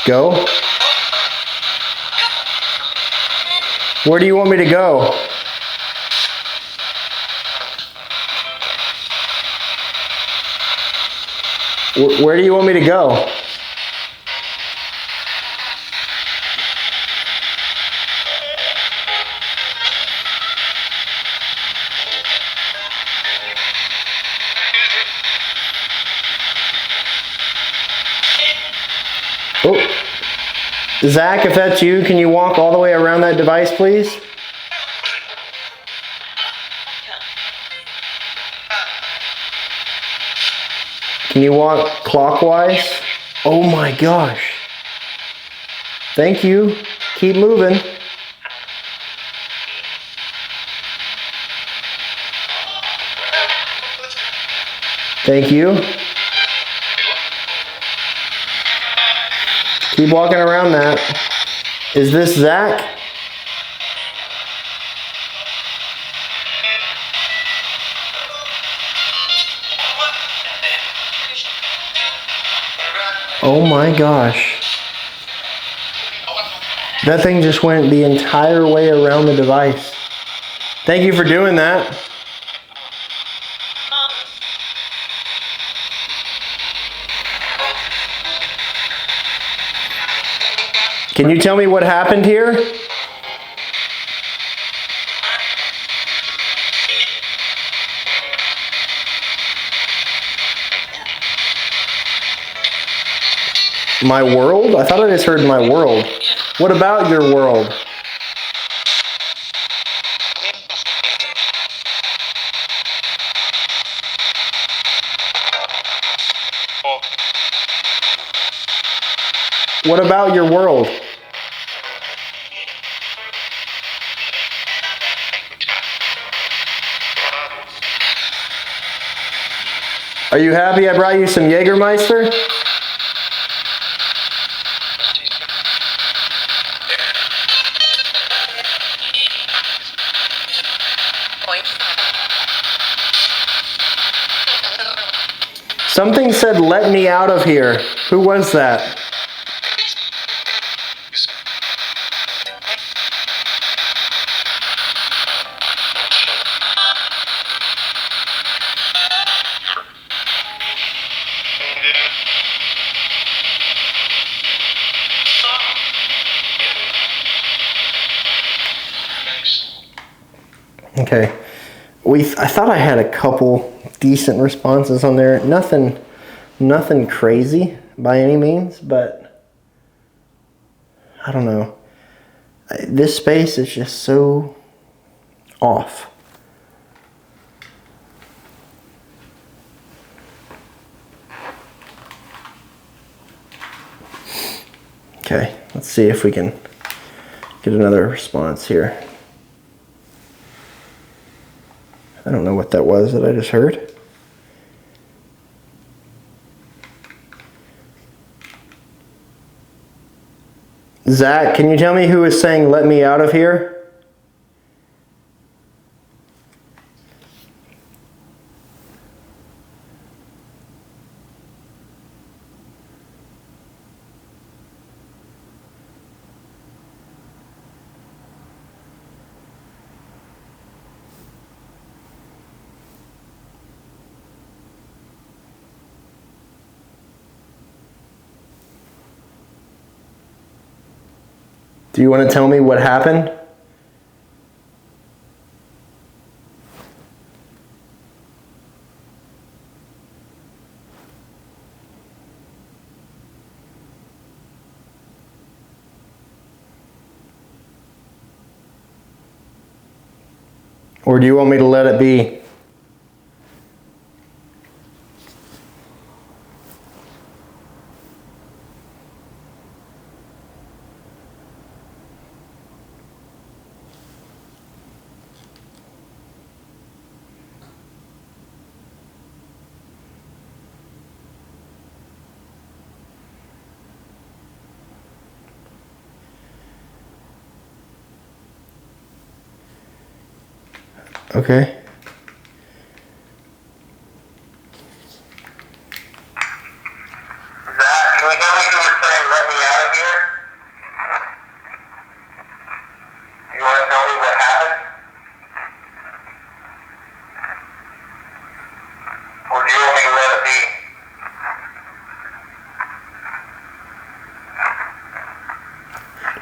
Speaker 4: Go? Where do you want me to go? Where do you want me to go? Oh, Zack, if that's you, can you walk all the way around that device, please? Can you walk clockwise? Oh my gosh. Thank you. Keep moving. Thank you. Keep walking around that. Is this Zack? Oh my gosh. That thing just went the entire way around the device. Thank you for doing that. Can you tell me what happened here? My world? I thought I just heard my world. What about your world? What about your world? Are you happy I brought you some Jägermeister? Something said, "Let me out of here." Who was that? Okay. I thought I had a couple decent responses on there. Nothing crazy by any means, but I don't know. This space is just so off. Okay, let's see if we can get another response here. I don't know what that was that I just heard. Zack, can you tell me who is saying "let me out of here"? Do you want to tell me what happened? Or do you want me to let it be? Okay.
Speaker 5: Zack, can you tell me who was saying let me out of here? You want to tell me what happened? Or do you want me to let it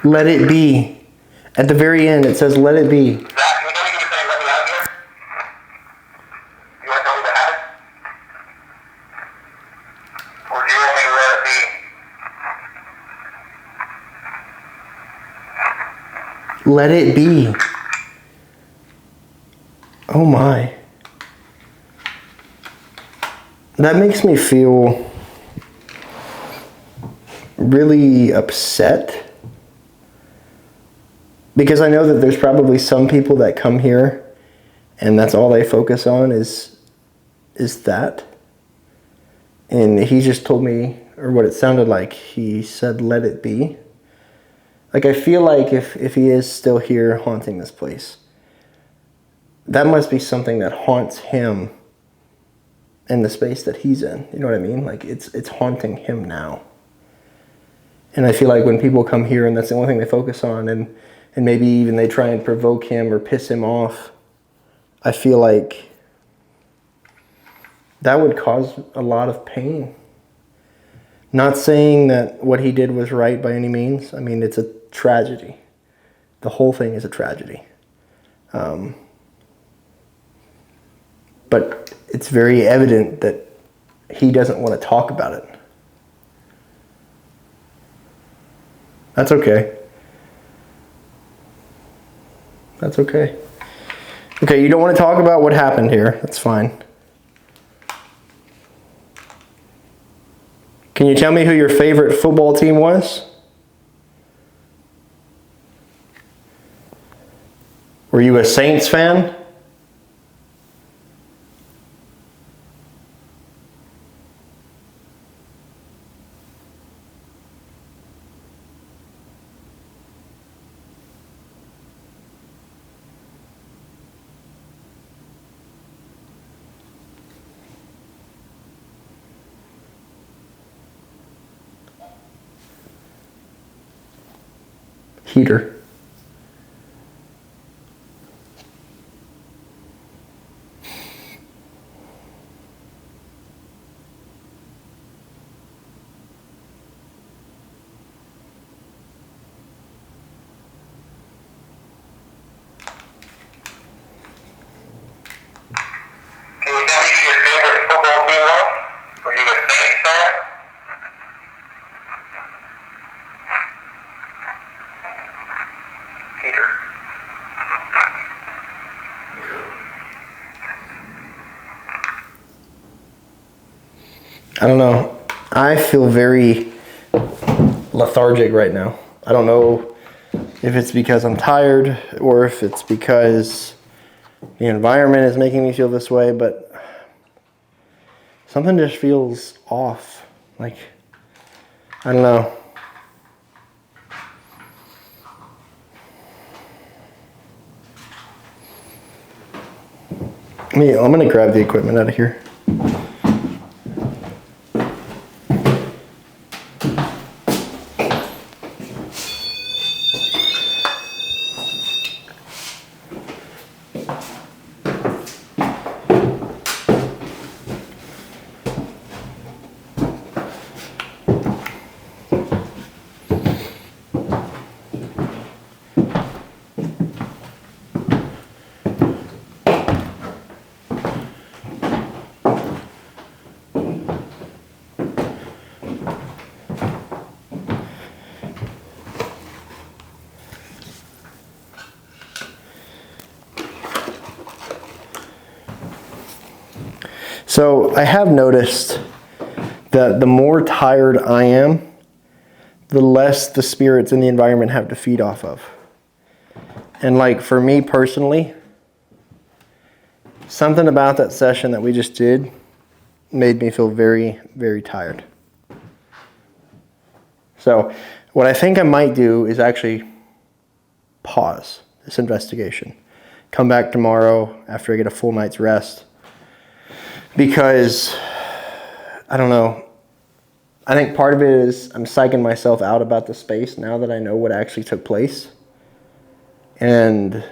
Speaker 5: be?
Speaker 4: Let it be. At the very end, it says, let it be.
Speaker 5: Zack, can you tell me who was saying let me out of here? You want to tell me what happened? Or do you want me to let it be?
Speaker 4: Let it be. Oh my. That makes me feel really upset. Because I know that there's probably some people that come here and that's all they focus on is that. And he just told me, or what it sounded like, he said, let it be. Like, I feel like if he is still here haunting this place, that must be something that haunts him in the space that he's in. You know what I mean? Like, it's haunting him now. And I feel like when people come here and that's the only thing they focus on, and maybe even they try and provoke him or piss him off, I feel like that would cause a lot of pain. Not saying that what he did was right by any means. I mean, it's a tragedy. The whole thing is a tragedy. But it's very evident that he doesn't want to talk about it. That's okay. That's okay. Okay, you don't want to talk about what happened here. That's fine. Can you tell me who your favorite football team was? Were you a Saints fan? Heater.
Speaker 5: Can you tell me who your favorite football team was? Were you a Saints fan? Peter.
Speaker 4: I don't know. I feel very lethargic right now. I don't know if it's because I'm tired or if it's because the environment is making me feel this way, but something just feels off. Like, I don't know. I'm gonna grab the equipment out of here. So I have noticed that the more tired I am, the less the spirits in the environment have to feed off of. And like for me personally, something about that session that we just did made me feel very, very tired. So what I think I might do is actually pause this investigation come back tomorrow after I get a full night's rest. Because, I don't know, I think part of it is I'm psyching myself out about the space now that I know what actually took place. And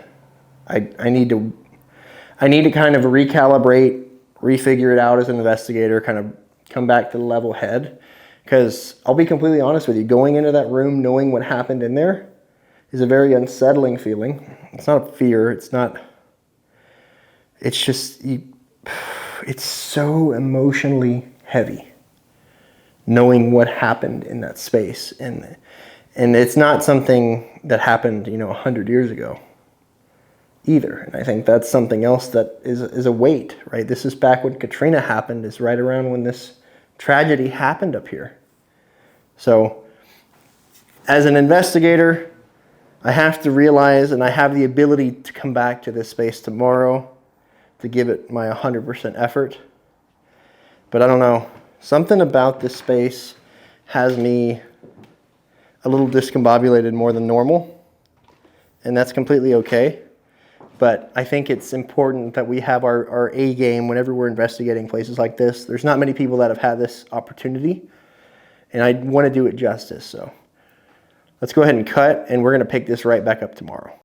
Speaker 4: I need to kind of recalibrate, refigure it out as an investigator, kind of come back to the level head. Because I'll be completely honest with you, going into that room knowing what happened in there is a very unsettling feeling. It's not a fear, it's just, it's so emotionally heavy knowing what happened in that space. And it's not something that happened, 100 years ago either. And I think that's something else that is a weight, right? This is back when Katrina happened, is right around when this tragedy happened up here. So as an investigator, I have to realize, and I have the ability to come back to this space tomorrow to give it my 100% effort. But I don't know, something about this space has me a little discombobulated more than normal, and that's completely okay. But I think it's important that we have our A game whenever we're investigating places like this. There's not many people that have had this opportunity, and I want to do it justice. So let's go ahead and cut, and we're going to pick this right back up tomorrow.